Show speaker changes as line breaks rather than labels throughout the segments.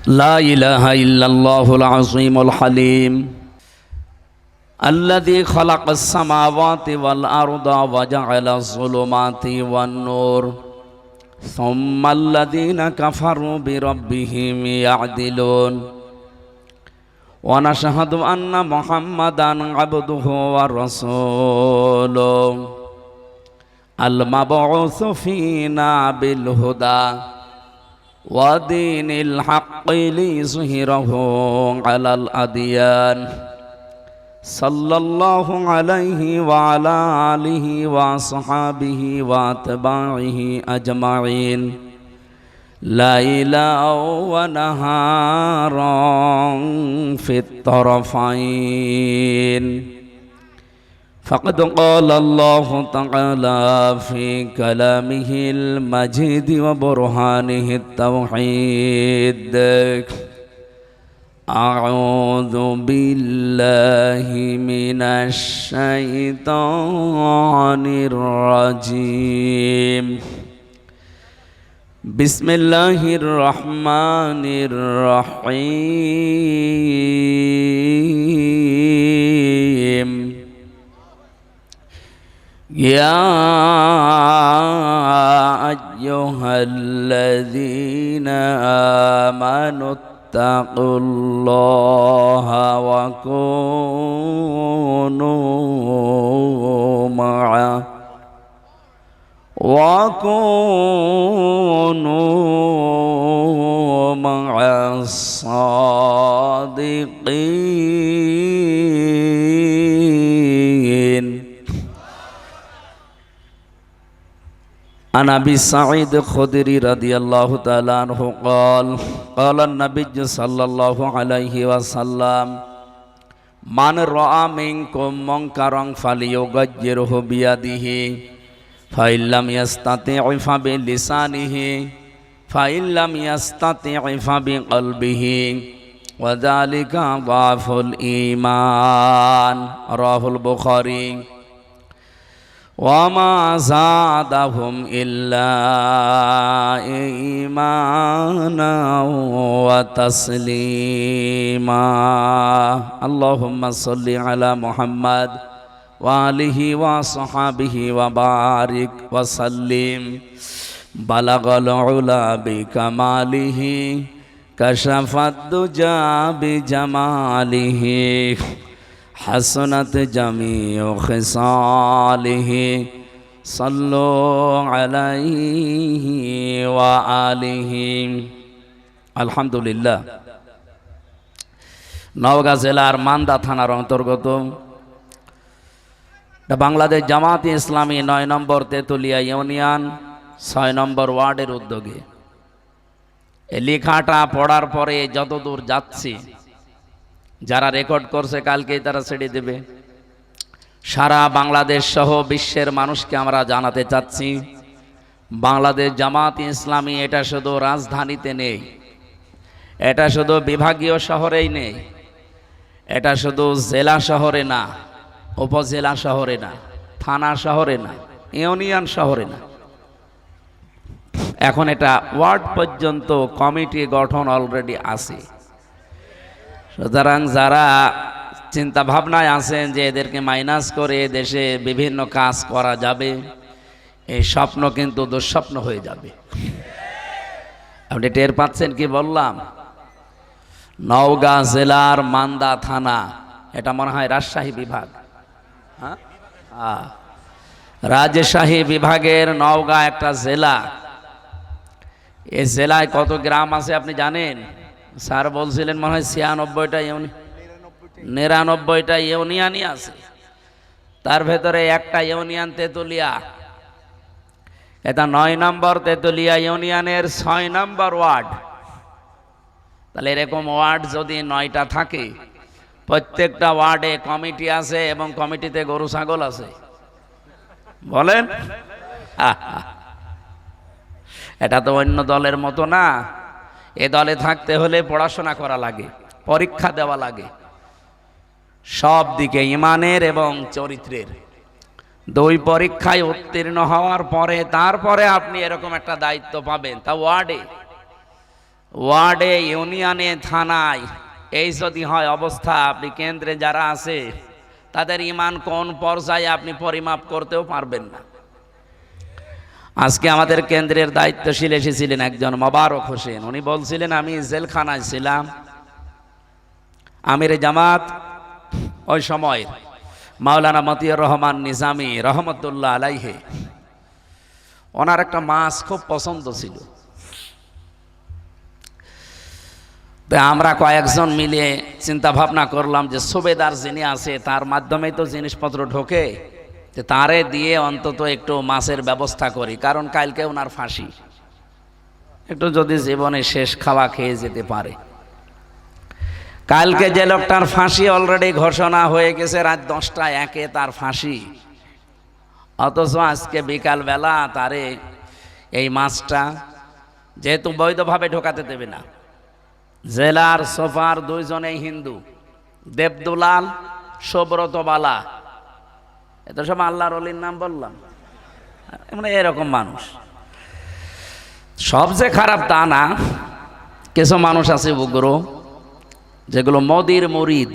لا إله إلا الله العظيم الحليم الذي خلق السماوات والأرض وجعل الظلمات والنور ثم الذين كفروا بربهم يعدلون ونشهد أن محمدًا عبده ورسوله المبعوث فينا بالهدى ودين الحق ليظهره على الأديان صلى الله عليه وعلى آله وصحابه وأتباعه أجمعين ليلا ونهارا في الطرفين فقد قال الله تعالى في كلامه المجيد وبرهانه التوحيد أعوذ بالله من الشيطان الرجيم بسم الله الرحمن الرحيم يا أيها الذين آمنوا اتقوا الله وكونوا مع الصادقين عن أبي سعيد الخدري رضي الله تعالى عنه قال النبي صلى الله عليه وسلم من رأى منكم منكرا فليغيره بيده فإن لم يستطع فبلسانه فإن لم يستطع فبقلبه وذلك ضعف الإيمان رواه البخاري وما زادهم إلا إيمانا وتسليما اللهم صل على محمد وآله وصحبه وبارك وسلم بلغ العلا بكماله كشف الدجى بجماله حسنت جميع خصاله صلوا عليه وآله الحمد لله নওগাঁ জেলার মান্দা থানার অন্তর্গত বাংলাদেশ জামাতে ইসলামী ৯ নম্বর তেতুলিয়া ইউনিয়ন ৬ নম্বর ওয়ার্ডের উদ্যোগে এই লেখাটা পড়ার পরে যতদূর যাচ্ছি যারা রেকর্ড করছে কালকেই তারা ছেড়ে দেবে। সারা বাংলাদেশ সহ বিশ্বের মানুষকে আমরা জানাতে চাচ্ছি বাংলাদেশ জামাত ইসলামী এটা শুধু রাজধানীতে নেই, এটা শুধু বিভাগীয় শহরেই নেই, এটা শুধু জেলা শহরে না, উপজেলা শহরে না, থানা শহরে না, ইউনিয়ন শহরে না, এখন এটা ওয়ার্ড পর্যন্ত কমিটি গঠন অলরেডি আছে। সুতরাং যারা চিন্তা ভাবনায় আছেন যে এদেরকে মাইনাস করে দেশে বিভিন্ন কাজ করা যাবে, এই স্বপ্ন কিন্তু দুঃস্বপ্ন হয়ে যাবে। আপনি টের পাচ্ছেন কি বললাম? নওগাঁ জেলার মান্দা থানা, এটা মনে হয় রাজশাহী বিভাগ, হ্যাঁ, রাজশাহী বিভাগের নওগাঁ একটা জেলা। এই জেলায় কত গ্রাম আছে আপনি জানেন? স্যার বলছিলেন মনে হয় ৯৬টা ইউনিয়ন, ৯৯টা ইউনিয়নই আছে। তার ভেতরে একটা ইউনিয়ন তেতুলিয়া, এটা ৯ নম্বর তেতুলিয়া ইউনিয়নের ৬ নম্বর ওয়ার্ড। তাহলে এরকম ওয়ার্ড যদি ৯টা থাকে, প্রত্যেকটা ওয়ার্ডে কমিটি আছে এবং কমিটিতে গরু ছাগল আছে, বলেন এটা তো অন্য দলের মতো না। এ দলে থাকতে হলে পড়াশোনা করা লাগে, পরীক্ষা দেওয়া লাগে, সব দিকে ইমানের এবং চরিত্রের। দুই পরীক্ষায় উত্তীর্ণ হওয়ার পরে তারপরে আপনি এরকম একটা দায়িত্ব পাবেন, তা ওয়ার্ডে, ইউনিয়নে, থানায় এই যদি হয় অবস্থা, আপনি কেন্দ্রে যারা আছে তাদের ঈমান কোন পর্যায়ে আপনি পরিমাপ করতেও পারবেন না। আজকে আমাদের কেন্দ্রের দায়িত্বশীল এসেছিলেন একজন মোবারক হোসেন। উনি বলছিলেন, আমি জেলখানায় ছিলাম, আমির জামাত ওই সময় মাওলানা মতিউর রহমান নিজামী রহমতুল্লাহ আলাইহি, ওনার একটা মাছ খুব পছন্দ ছিল। তো আমরা কয়েকজন মিলে চিন্তা ভাবনা করলাম যে সুবেদার যিনি আছে তার মাধ্যমেই তো জিনিসপত্র ঢোকে, যে তারে দিয়ে অন্তত একটু মাছের ব্যবস্থা করি, কারণ কালকে ওনার ফাঁসি, একটু যদি জীবনে শেষ খাওয়া খেয়ে যেতে পারে। কালকে যে লোকটার ফাঁসি অলরেডি ঘোষণা হয়ে গেছে, রাত 10টা 1 তার ফাঁসি, অথচ আজকে বিকালবেলা তারে এই মাছটা যেহেতু বৈধভাবে ঢোকাতে দেবে না, জেলার সোফার 2 জনেই হিন্দু, দেবদুলাল, সুব্রত বালা, এত সব আল্লাহর ওলির নাম বললাম, মানে এরকম মানুষ। সব যে খারাপ তা না, কিছু মানুষ আছে উগ্র, যেগুলো মোদির মুরিদ,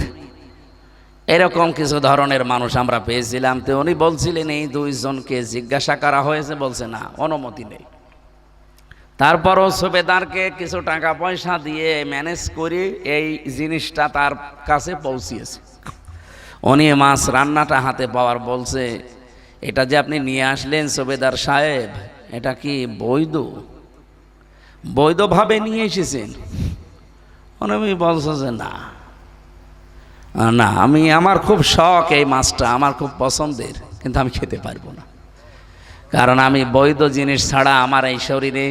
এরকম কিছু ধরনের মানুষ আমরা পেয়েছিলাম। তো উনি বলছিলেন এই 2 জনকে জিজ্ঞাসা করা হয়েছে, বলছে না, অনুমতি নেই। তারপরও সুবেদারকে কিছু টাকা পয়সা দিয়ে ম্যানেজ করে এই জিনিসটা তার কাছে পৌঁছিয়েছে। উনি মাছ রান্নাটা হাতে পাওয়ার বলছে, এটা যে আপনি নিয়ে আসলেন সুবেদার সাহেব, এটা কি বৈধ, বৈধভাবে নিয়ে এসেছেন? উনি বলছে যে না না, আমার খুব শখ, এই মাছটা আমার খুব পছন্দের, কিন্তু আমি খেতে পারবো না, কারণ আমি বৈধ জিনিস ছাড়া আমার এই শরীরে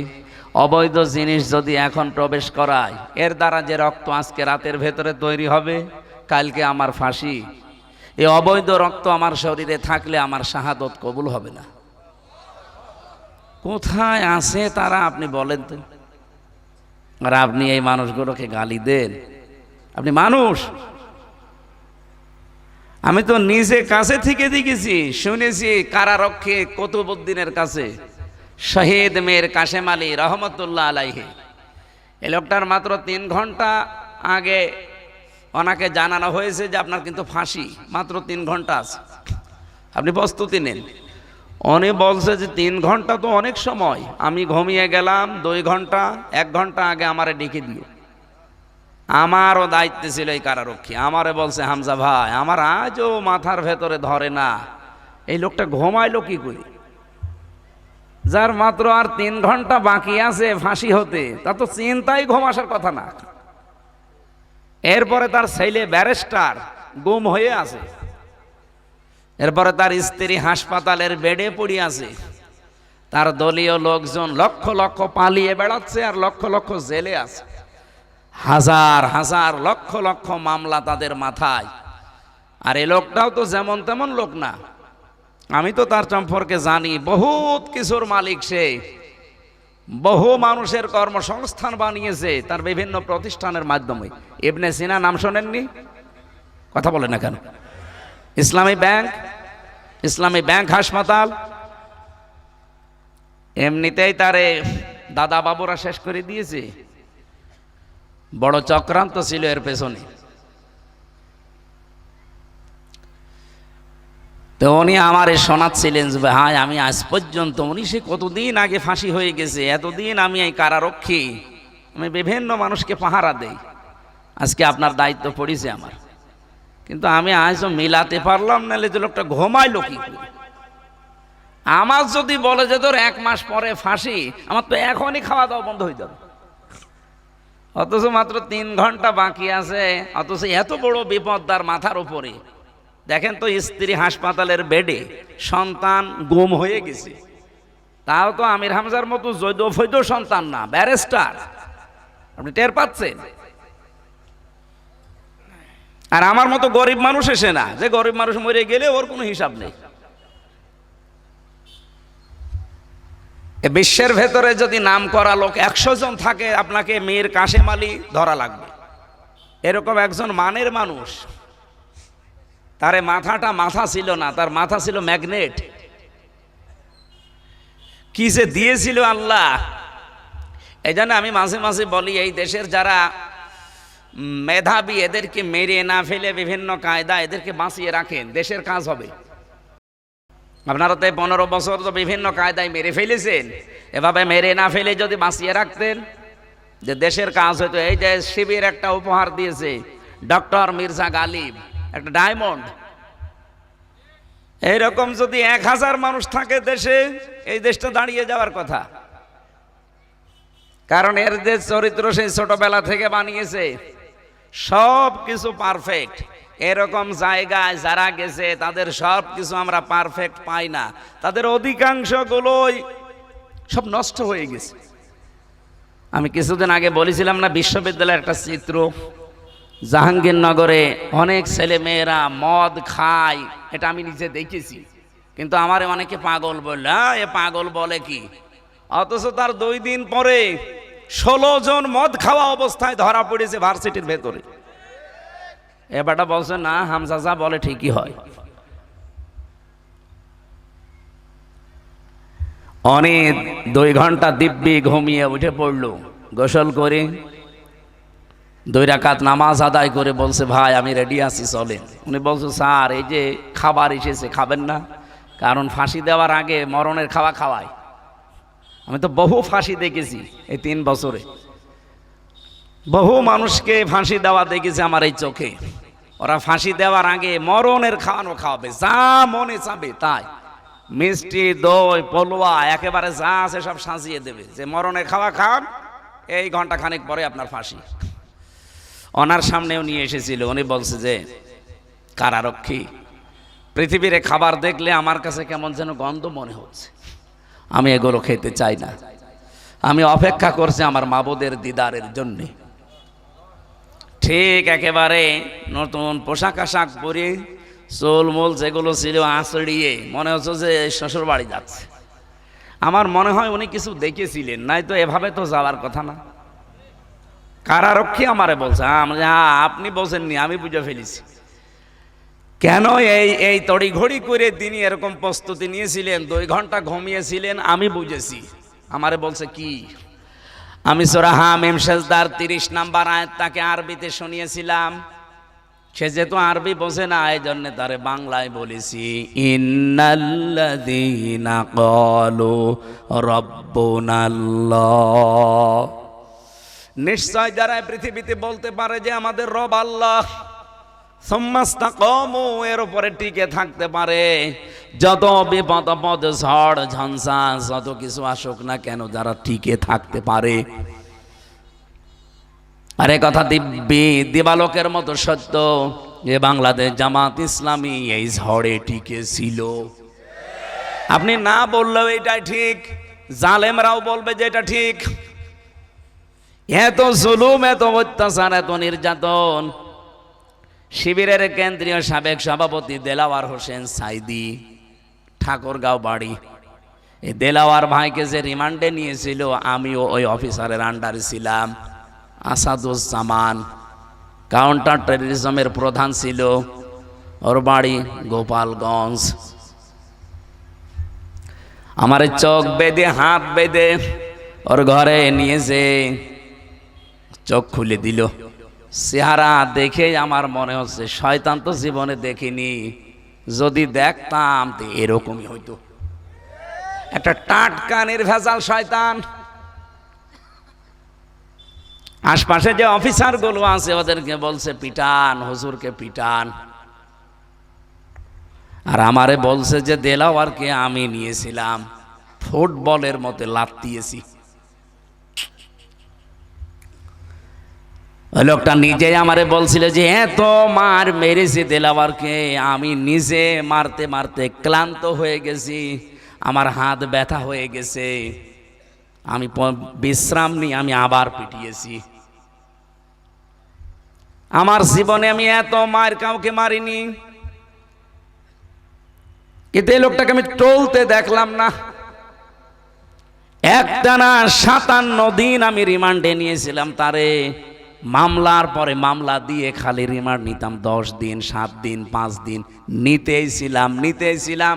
অবৈধ জিনিস যদি এখন প্রবেশ করায়, এর দ্বারা যে রক্ত আজকে রাতের ভেতরে তৈরি হবে, কালকে আমার ফাঁসি, এই অবৈধ রক্ত আমার শরীরে থাকলে আমার শাহাদত কবুল হবে না। কোথায় আছে তারা আপনি বলেন তো? আর আপনি এই মানুষগুলোকে গালি দেন? আপনি মানুষ? আমি তো নিজে কাছে থেকে দেখেছি, শুনেছি কারারক্ষী কুতুবউদ্দিনের কাছে শহীদ মীর কাশেম আলী রহমতুল্লাহ আলাইহি, এই লোকটার মাত্র 3 ঘন্টা আগে ওনাকে জানানো হয়েছে যে আপনার কিন্তু ফাঁসি, মাত্র 3 ঘন্টা আছে, আপনি প্রস্তুতি নেন। উনি বলছে যে 3 ঘন্টা তো অনেক সময়, আমি ঘুমিয়ে গেলাম 2 ঘন্টা, 1 ঘন্টা আগে আমারে ডেকে দিও। আমারও দায়িত্ব ছিল এই কারারক্ষী, আমারে বলছে, হামজা ভাই, আমার আজও মাথার ভেতরে ধরে না, এই লোকটা ঘুমাইলো কি করে, যার মাত্র আর 3 ঘন্টা বাকি আছে ফাঁসি হতে, তা তো চিন্তাই ঘুম আসার কথা না। এরপরে তার ছেলে ব্যারিস্টার গুম হয়ে আছে, এরপরে তার স্ত্রী হাসপাতালের বেডে পড়ে আছে, তার দলীয় লোকজন লক্ষ লক্ষ পালিয়ে বেড়াচ্ছে, আর লক্ষ লক্ষ জেলে আছে, হাজার হাজার লক্ষ লক্ষ মামলা তাদের মাথায়। আর এই লোকটাও তো যেমন তেমন লোক না, আমি তো তার সম্পর্কে জানি, বহুত কিছুর মালিক সে, বহু মানুষের কর্মসংস্থান বানিয়েছে তার বিভিন্ন প্রতিষ্ঠানের মাধ্যমে। ইবনে সিনা নাম শোনেননি? কথা বলে না কেন? ইসলামী ব্যাংক, হাসপাতাল, এমনিতেই তারে দাদা বাবুরা শেষ করে দিয়েছে, বড় চক্রান্ত ছিল এর পেছনে। তো উনি আমারে শোনাচ্ছিলেন যে ভাই, আমি আজ পর্যন্ত, উনি সে কতদিন আগে ফাঁসি হয়ে গেছে, এতদিন আমি এই কারারক্ষী, আমি বিভিন্ন মানুষকে পাহারা দেই, আজকে আপনার দায়িত্ব পড়েছে আমার, কিন্তু আমি আজও মিলাতে পারলাম না যে লোকটা ঘুমাইলো কি করে। আমার যদি বলে যে তোর 1 মাস পরে ফাঁসি, আমার তো এখনই খাওয়া দাওয়া বন্ধ হয়ে যাবে, অথচ মাত্র 3 ঘন্টা বাকি আছে, অথচ এত বড় বিপদ তার মাথার উপরে। দেখেন তো, স্ত্রী হাসপাতালের বেডে, সন্তান গুম হয়ে গেছে, তাও তো আমির হামজার মতো জৈদ সন্তান না, ব্যারিস্টার, আপনি টের পাচ্ছেন? আর আমার মতো গরিব মানুষ এসে না, যে গরিব মানুষ মরে গেলে ওর কোনো হিসাব নেই। বিশ্বের ভেতরে যদি নাম করা লোক 100 জন থাকে, আপনাকে মীর কাশেম আলী ধরা লাগবে, এরকম একজন মানের মানুষ। তার মাথা ছিল না, তার মাথা ছিল ম্যাগনেট। কি যে দিয়েছিল আল্লাহ, এই জন্য আমি মাঝে মাঝে বলি, এই দেশের যারা মেধাবী এদেরকে মেরে না ফেলে বিভিন্ন কায়দা এদেরকে বাঁচিয়ে রাখেন, দেশের কাজ হবে। আপনারা তো 15 বছর তো বিভিন্ন কায়দায় মেরে ফেলেছেন, এভাবে মেরে না ফেলে যদি বাঁচিয়ে রাখতেন যে দেশের কাজ হতো। এই যে শিবির একটা উপহার দিয়েছে ডক্টর মির্জা গালিব, একটা ডায়মন্ড। এইরকম যদি 1000 মানুষ থাকে দেশে, এই দেশটা দাঁড়িয়ে যাওয়ার কথা। কারণ এর যে চরিত্র সেই ছোটবেলা থেকে বানিয়েছে, সব কিছু পারফেক্ট। এরকম জায়গায় যারা গেছে তাদের সব কিছু আমরা পারফেক্ট পাই না, তাদের অধিকাংশ গুলোই সব নষ্ট হয়ে গেছে। আমি কিছুদিন আগে বলেছিলাম না, বিশ্ববিদ্যালয়ের একটা চিত্র, জাহাঙ্গীরনগরে অনেক ছেলে মেয়েরা মদ খায়, এটা আমি নিজে দেখেছি। কিন্তু আমারে অনেকে পাগল বলল, এ পাগল বলে কি? অথচ তার 2 দিন পরে 16 জন মদ খাওয়া অবস্থায় ধরা পড়েছে ভার্সিটির ভেতরে। এবারটা বলছে না, হামজাজা বলে ঠিকই হয়। অনেক 2 ঘন্টা দিব্যি ঘুমিয়ে উঠে পড়লো, গোসল করে 2 রাকাত নামাজ আদায় করে বলছে, ভাই আমি রেডি আছি, চলেন। উনি বলছে, স্যার এই যে খাবার এসেছে, খাবেন না? কারণ ফাঁসি দেওয়ার আগে মরণের খাওয়া খাওয়ায়। আমি তো বহু ফাঁসি দেখেছি এই 3 বছরে, বহু মানুষকে ফাঁসি দেওয়া দেখেছি আমার এই চোখে। ওরা ফাঁসি দেওয়ার আগে মরণের খাওয়ানো খাওয়াবে, যা মনে চাবে তাই, মিষ্টি, দই, পলোয়া, একেবারে যা আছে সব সাজিয়ে দেবে, যে মরণের খাওয়া খান, এই ঘন্টা খানেক পরে আপনার ফাঁসি। ওনার সামনেও নিয়ে এসেছিল, উনি বলছে যে কারারক্ষী, পৃথিবীর খাবার দেখলে আমার কাছে কেমন যেন গন্ধ মনে হচ্ছে, আমি এগুলো খেতে চাই না, আমি অপেক্ষা করছি আমার মাবুদের দিদারের জন্যে। ঠিক একেবারে নতুন পোশাক আশাক পরে, চুল মুল যেগুলো ছিল আঁচড়িয়ে, মনে হচ্ছে যে শ্বশুর বাড়ি যাচ্ছে। আমার মনে হয় উনি কিছু দেখেছিলেন, নাই তো এভাবে তো যাওয়ার কথা না। কারারক্ষী আমারে বলছে, হ্যাঁ আপনি বলছেননি, আমি বুঝে ফেলেছি। কেন এই তড়িঘড়ি করে তিনি এরকম প্রস্তুতি নিয়েছিলেন, 2 ঘন্টা ঘুমিয়েছিলেন, আমি বুঝেছি। আমারে বলছে কি, আমি সূরা হামিম সেজদার 30 নম্বর আয়াত তাকে আরবিতে শুনিয়েছিলাম। সে যেহেতু আরবি বোঝে না, এই জন্য তারে বাংলায় বলেছি, ইন্নাল্লাযীনা ক্বালু রাব্বুনাল্লাহ, নিশ্চয় যারা পৃথিবীতে বলতে পারে যে আমাদের রব আল্লাহ, সুম্মাস্তাকামু, এর উপরে টিকে থাকতে পারে, যত বিপদ আপদ, ঝড় ঝঞ্ঝা, যত কিছু আসুক না কেন, যারা টিকে থাকতে পারে। আরে কথা দিব্যি দিবালোকের মতো সত্য যে বাংলাদেশ জামাত ইসলামী এই ঝড়ে টিকে ছিল। আপনি না বললেও এটাই ঠিক, জালেমরাও বলবে যে এটা ঠিক। এত জুলুম, এত অত্যাচার, এত নির্যাতন। শিবিরের কেন্দ্রীয় সাবেক সভাপতি দেলাওয়ার হোসেন সাইদি, ঠাকুরগাঁও বাড়ি, এই দেলাওয়ার ভাইকে যে রিমান্ডে নিয়েছিল, আমিও ওই অফিসারের আন্ডারে ছিলাম। আসাদুজ্জামান কাউন্টার টেররিজমের প্রধান ছিল, ওর বাড়ি গোপালগঞ্জ। আমার চোখ বেঁধে, হাত বেঁধে ওর ঘরে নিয়েছে, চোখ খুলে দিল। চেহারা দেখে আমার মনে হচ্ছে শয়তান তো জীবনে দেখিনি, যদি দেখতাম তো এরকমই হইতো, একটা টাটকা নির্ভেজাল শয়তান। আশপাশে যে অফিসার গুলো আছে ওদেরকে বলছে পিটান, হুজুরকে পিটান, আর আমারে বলছে যে দেলাওয়ারকে আমি নিয়েছিলাম, ফুটবলের মতো লাথিয়েছি। ওই লোকটা নিজেই আমারে বলছিল যে এত মার মেরেছি দেলাওয়ারকে, আমি নিজে মারতে মারতে ক্লান্ত হয়ে গেছি, আমার হাত ব্যথা হয়ে গেছে, আমি বিশ্রাম নিয়ে আমি আবার পিটিয়েছি। আমার জীবনে আমি এত মার কাউকে মারিনি, কিন্তু এই লোকটাকে আমি টলতে দেখলাম না। একটানা 57 দিন আমি রিমান্ডে নিয়েছিলাম তারে, মামলার পরে মামলা দিয়ে খালি রিমান্ড নিতাম 10 দিন, 7 দিন, 5 দিন, নিতেই ছিলাম।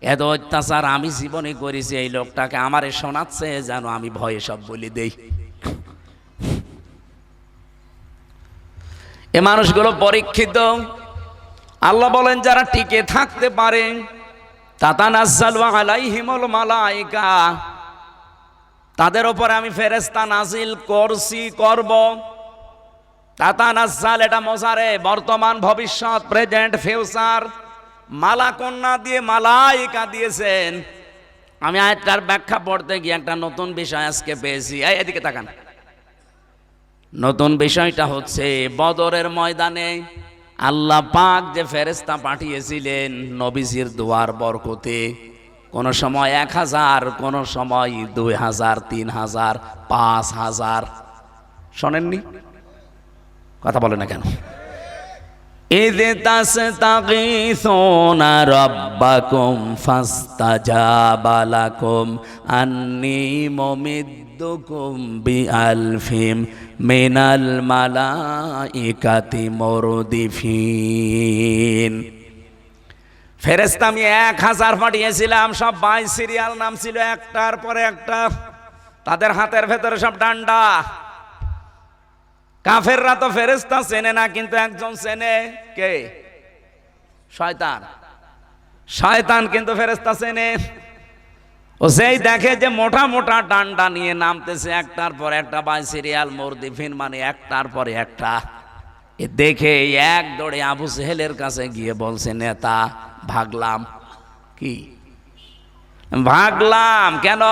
এত অত্যাচার আমি জীবনে করেছি, এই লোকটাকে আমারে শোনাচ্ছে যেন আমি ভয়ে সব বলে দেই। এ মানুষগুলো পরীক্ষিত। আল্লাহ বলেন যারা টিকে থাকতে পারে, তাতানাজ্জালু আলাইহিমুল মালায়েকা, তাদের উপরে আমি ফেরেশতা নাজিল করছি, করব। তাতানাজ্জাল এটা মোজারে, বর্তমান ভবিষ্যৎ, প্রেজেন্ট ফিউচার। মালাকুন না দিয়ে মালায়েকা দিয়েছেন। আমি আয়াতটার ব্যাখ্যা পড়তে গিয়ে একটা নতুন বিষয় আজকে পেয়েছি। এদিকে তাকান। নতুন বিষয়টা হচ্ছে বদরের ময়দানে আল্লাহ পাক যে ফেরেশতা পাঠিয়েছিলেন নবীজির দোয়ার বরকতে, কোন সময় 1000, কোন সময় 2000, 3000, 5000। শোনেননি? কথা বলে না কেন? ইয তাসতাগীসুনা রাব্বাকুম ফাস্তাজাবা লাকুম আন্নী মুমিদ্দুকুম বিআলফিম মিনাল মালাইকাতি মুরদিফিন। ফেরেশতা আমি 1000 পাঠিয়েছিলাম, সব বাই সিরিয়াল নাম ছিল, একটার পরে একটা। তাদের হাতের ভেতরে সব ডান্ডা। কাফেররা তো ফেরেশতা চেনে না, কিন্তু একজন চেনে। কে? শয়তান। শয়তান কিন্তু ফেরেশতা চেনে। ও সেই দেখে যে মোটা মোটা ডান্ডা নিয়ে নামতেছে একটার পর একটা, বাই সিরিয়াল মুরদিফিন, মানে একটার পরে একটা। এ দেখে এক দৌড়ে আবু জেহেলের কাছে গিয়ে বলছে, নেতা ভাগলাম। কি ভাগলাম? কেন?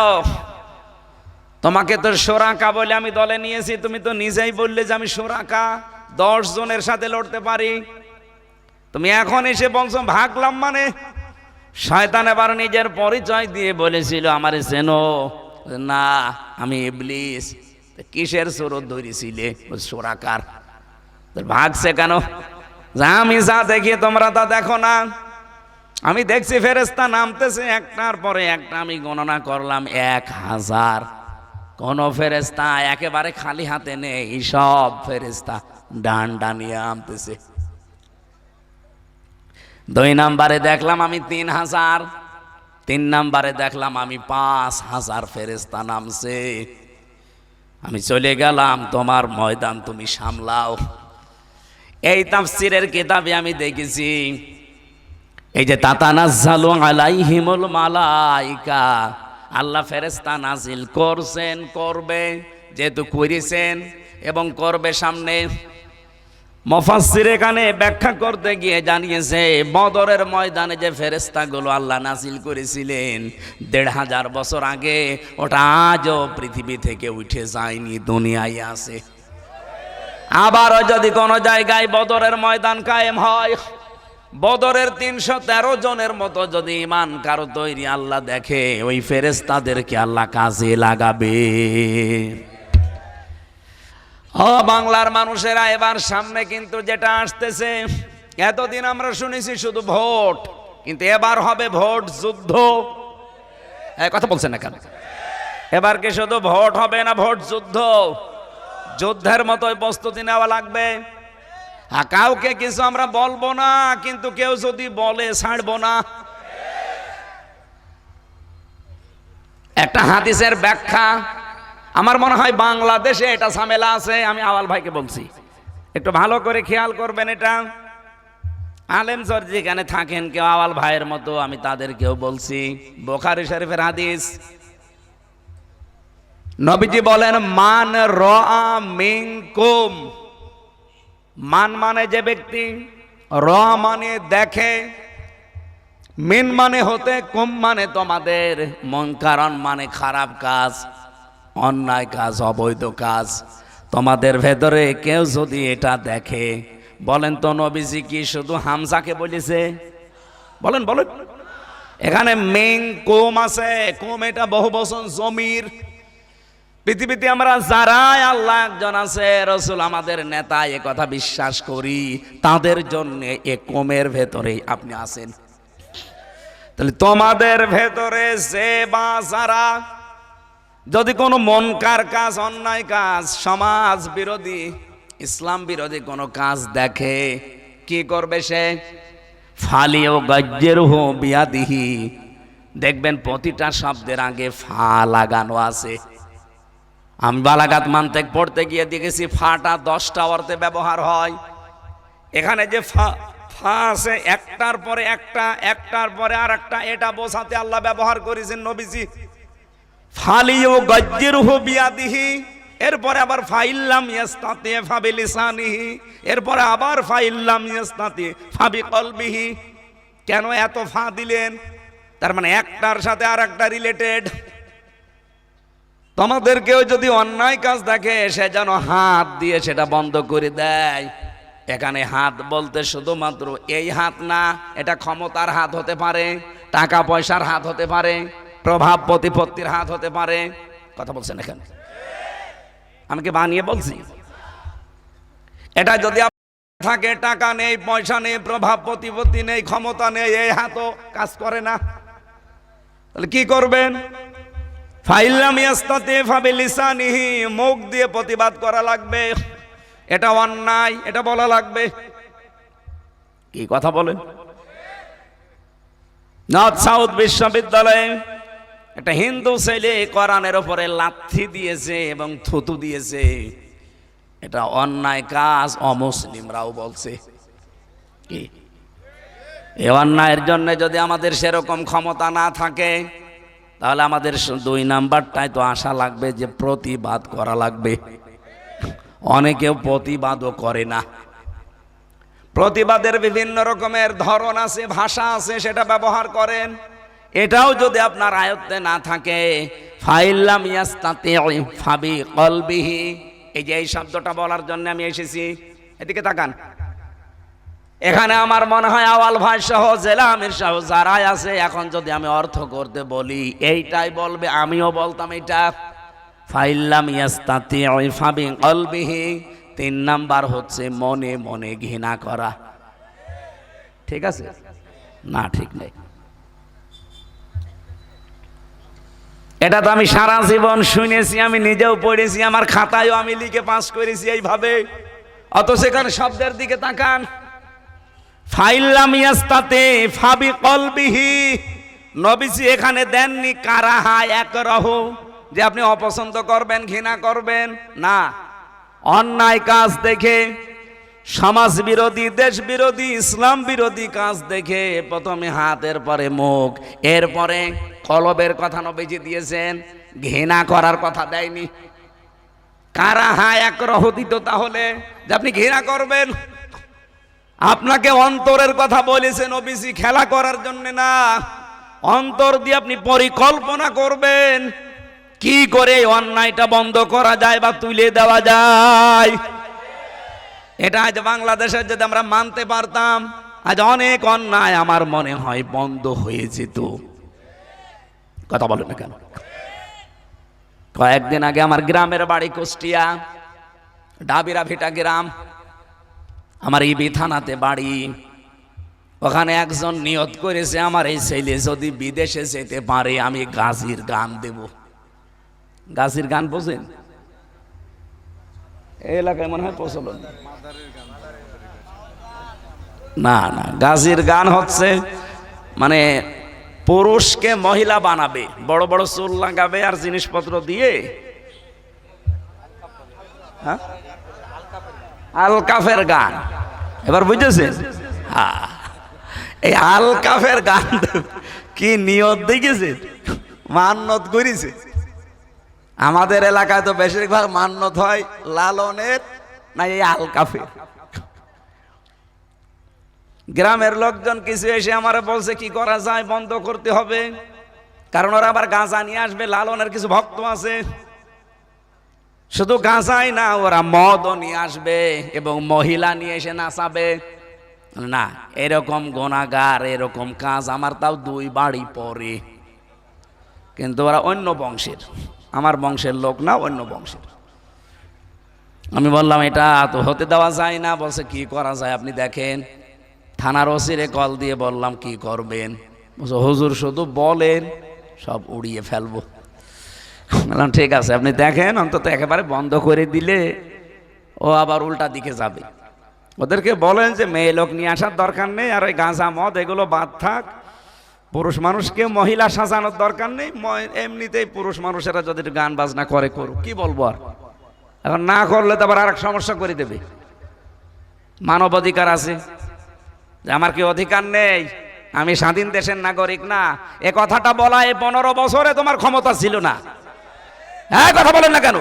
তোমাকে তো শোরাকা বলে আমি দলে নিয়েছি, তুমি তো নিজেই বললে যে আমি শোরাকা, 10 জনের সাথে লড়তে পারি। তুমি এখন এসে বলছো ভাগলাম মানে? শয়তান এবার নিজের পরিচয় দিয়ে বলেছিল, আমারে চেনো না, আমি ইবলিস। কিসের সুরত ধরেছিলে? শোরাকার। ভাগছে কেন? আমি যা দেখি তোমরা তা দেখো না। আমি দেখছি ফেরেশতা নামতেছে একটার পরে একটা, আমি গণনা করলাম 1000। কোন ফেরেশতা একেবারে খালি হাতে নেই, সব ফেরেশতা ডান্ডা নিয়ে নামতেছে। 2 নম্বরে দেখলাম আমি 3000, 3 নম্বরে দেখলাম আমি 5000 ফেরেশতা নামছে। আমি চলে গেলাম, তোমার ময়দান তুমি সামলাও। এই তাফসীরের কিতাবে আমি দেখেছি, এই যে তাতানাজ্জালু আলাইহিমুল মালায়েকা, আল্লাহ ফেরেশতা নাজিল করছেন, করবে, যেহেতু করেছেন এবং করবে সামনে। মুফাসসির এখানে ব্যাখ্যা করতে গিয়ে জানিয়েছে, বদরের ময়দানে যে ফেরেশতাগুলো আল্লাহ নাজিল করেছিলেন 1500 বছর আগে, ওটা আজও পৃথিবী থেকে উঠে যায়নি, দুনিয়ায় আছে। আবারও যদি কোনো জায়গায় বদরের ময়দান কায়েম হয়, বদরের 313 জনের মতো যদি ঈমান কারো তৈরি আল্লাহ দেখে, ওই ফেরেশতাদেরকে আল্লাহ কাজে লাগাবে। ও বাংলার মানুষেরা, এবার সামনে কিন্তু যেটা আসতেছে, এতদিন আমরা শুনেছি শুধু ভোট, কিন্তু এবার হবে ভোট যুদ্ধ। কথা বলছেন না কেন? এবার কি শুধু ভোট হবে না ভোট যুদ্ধ? যুদ্ধের মতোই প্রস্তুতি নেওয়া লাগবে। কাউকে কিছু আমরা বলবো না, কিন্তু কেউ যদি বলে ছাড়বো না। একটা হাদিসের ব্যাখ্যা, আমার মনে হয় বাংলাদেশে এটা ঝামেলা আছে। আমি আওয়াল ভাইকে বলছি, একটু ভালো করে খেয়াল করবেন। এটা আলেম স্যার যেখানে থাকেন কেউ আওয়াল ভাইয়ের মতো, আমি তাদেরকেও বলছি। বুখারী শরীফের হাদিস, নবীজি বলেন, মান রাআ মিনকুম, মান মানে যে ব্যক্তি, র মানে দেখে, মিন মানে হতে, কুম মানে তোমাদের, মুনকারন মানে খারাপ কাজ, অন্যায় কাজ, অবৈধ কাজ। তোমাদের ভেতরে কেউ যদি এটা দেখে, বলেন তো নবীজি কি শুধু হামজাকে বলেছে? বলেন বলেন। এখানে মিন কুম আছে, কুম এটা বহুবচন জমির। পৃথিবীতে আমরা যারাই আল্লাহ একজন আছে, রাসূল আমাদের নেতা, এ কথা বিশ্বাস করি, তাদের জন্য এ কমের ভেতরে আপনি আছেন। তাহলে তোমাদের ভেতরে যে বা যারা যদি কোনো মনকার কাজ, অন্যায় কাজ, সমাজ বিরোধী, ইসলাম বিরোধী কোনো কাজ দেখে, কি করবে সে? ফালিও গাজ্জেরহু বিয়াদিহি, দেখবেন প্রতিটা শব্দের আগে ফা লাগানো আছে। আমি বালাগাত মানতেক পড়তে গিয়ে দেখেছি ফাটা 10টা অর্থে ব্যবহার হয়। এখানে যে ফা আছে একটার পরে একটা, একটার পরে আর একটা, এটা বোঝাতে আল্লাহ ব্যবহার করেছেন নবীজি ফালিউ গাজ্জিরহু বিয়াদিহি, এরপরে আবার ফাইল্লাম ইয়াস্তাতি ফাবিলিসানিহি, এরপরে আবার ফাইল্লাম ইয়াস্তাতি ফাবিকলবিহি। কেন এত ফা দিলেন? তার মানে একটার সাথে আর একটা রিলেটেড। তোমাদেরকেও যদি অন্যায় কাজ দেখে সে যেন হাত দিয়ে সেটা বন্ধ করে দেয়। এখানে হাত বলতে শুধুমাত্র এই হাত না, এটা ক্ষমতার হাত হতে পারে, টাকা পয়সার হাত হতে পারে, প্রভাব প্রতিপত্তির হাত হতে পারে। কথা বলছেন এখানে? আমি কি বানিয়ে বলছি? এটা যদি থাকে, টাকা নেই, পয়সা নেই, প্রভাব প্রতিপত্তি নেই, ক্ষমতা নেই, এই হাতও কাজ করে না, তাহলে কি করবেন? ফাইল্লাম ইয়াস্তাতি ফাবিলিসানিহি, মুখ দিয়ে প্রতিবাদ করা লাগবে, এটা অন্যায়, এটা বলা লাগবে। কি কথা বলেন? নর্থ সাউথ বিশ্ববিদ্যালয়ে একটা হিন্দু ছেলে কোরআনের উপরে লাথি দিয়েছে এবং থুতু দিয়েছে। এটা অন্যায় কাজ, অমুসলিমরাও বলছে। কি এই অন্যায়ের জন্য যদি আমাদের সেরকম ক্ষমতা না থাকে, তাহলে আমাদের 2 নাম্বারটাই তো আশা লাগবে যে প্রতিবাদ করা লাগবে। অনেকেও প্রতিবাদও করে না। প্রতিবাদের বিভিন্ন রকমের ধরন আছে, ভাষা আছে, সেটা ব্যবহার করেন। এটাও যদি আপনার আয়ত্তে না থাকে, ফাইল্লাম ইয়াস্তাতি ফাবিকলবিহি, এই যে এই শব্দটা বলার জন্য আমি এসেছি। এদিকে তাকান। এখানে আমার মনে হয় আওয়াল ভাই সহ জেলা আমির সহ যারাই আছে, এখন যদি আমি অর্থ করতে বলি এইটাই বলবে, আমিও বলতাম এটা। ফাইল্লাম ইয়াস্তাতি ফাবিকলবিহি, 3 নাম্বার হচ্ছে মনে মনে ঘৃণা করা। ঠিক আছে না? ঠিক নেই। এটা তো আমি সারা জীবন শুনেছি, আমি নিজেও পড়েছি, আমার খাতায়ও আমি লিখে পাস করেছি এইভাবে। অত সেখানে শব্দের দিকে তাকান। ফাইল্লাম ইয়াস্তাতি ফাবিকলবিহি, নবীজি এখানে দেননি কারাহা একরাহু, যে আপনি অপছন্দ করবেন, ঘৃণা করবেন না। অন্যায় কাজ দেখে, সমাজ বিরোধী, দেশ বিরোধী, ইসলাম বিরোধী কাজ দেখে প্রথমে হাতের পরে মুখ, এরপরে কলবের কথা নবীজি দিয়েছেন, ঘৃণা করার কথা দেয়নি। কারাহা একরাহু দিত তাহলে যে আপনি ঘৃণা করবেন। আপনাকে অন্তরের কথা বলেছেন নবীজি, খেলা করার জন্য না। অন্তর দিয়ে আপনি পরিকল্পনা করবেন কি করে অন্যায়টা বন্ধ করা যায় বা তুলে দেওয়া যায়। এটা আজ বাংলাদেশের যদি আমরা মানতে পারতাম, আজ অনেক অন্যায় আমার মনে হয় বন্ধ হয়ে যেত। কথা বলেন না কেন? কয়েকদিন আগে আমার গ্রামের বাড়ি কুষ্টিয়া, ডাবিরা ভিটা গ্রাম, আমার ইবি থানাতে বাড়ি। ওখানে একজন নিয়ত করেছে, আমার এই ছেলে যদি বিদেশে যেতে পারে আমি গাজীর গান দেব। গাজীর গান বোঝেন? এই এলাকায় মনে হয় প্রচলন না। না, গাজীর গান হচ্ছে মানে পুরুষকে মহিলা বানাবে, বড় বড় চুল লাগাবে আর জিনিসপত্র দিয়ে। হ্যাঁ, আলকাফের গান। এবার বুঝেছেন? হ্যাঁ, এই আলকাফের গান কি নিয়ত দেখেছে, মান্নত করেছে। আমাদের এলাকায় তো বেশিরভাগ মান্নত হয় লালনের, না এই আলকাফের। গ্রামের লোকজন কিছু এসে আমার বলছে কি করা যায়, বন্ধ করতে হবে, কারণ ওরা আবার গাঁজা নিয়ে আসবে। লালনের কিছু ভক্ত আছে, শুধু গাঁজাই না, ওরা মদও নিয়ে আসবে এবং মহিলা নিয়ে এসে নাচাবে। না, এরকম গুনাহগার, এরকম কাজ আমার তাও 2 বাড়ি পরে, কিন্তু ওরা অন্য বংশের, আমার বংশের লোক না, অন্য বংশের। আমি বললাম এটা তো হতে দেওয়া যায় না। বলছে কি করা যায় আপনি দেখেন। থানার ওসিরে কল দিয়ে বললাম কি করবেন? বলছে হুজুর শুধু বলেন, সব উড়িয়ে ফেলবো। বললাম ঠিক আছে, আপনি দেখেন, অন্তত একেবারে বন্ধ করে দিলে ও আবার উল্টা দিকে যাবে। ওদেরকে বলেন যে মেয়ে লোক নিয়ে আসার দরকার নেই, আর ওই গাঁজা মদ এগুলো বাদ থাক, পুরুষ মানুষকে মহিলা সাজানোর দরকার নেই, এমনিতেই পুরুষ মানুষেরা যদি গান বাজনা করে করুক, কি বলবো আর। এখন না করলে তো আবার আরেক সমস্যা করে দেবে। মানব অধিকার আছে, আমার কি অধিকার নেই? আমি স্বাধীন দেশের নাগরিক না? এ কথাটা বলা এই 15 বছরে তোমার ক্ষমতা ছিল না। হ্যাঁ, কথা বলেন না কেন?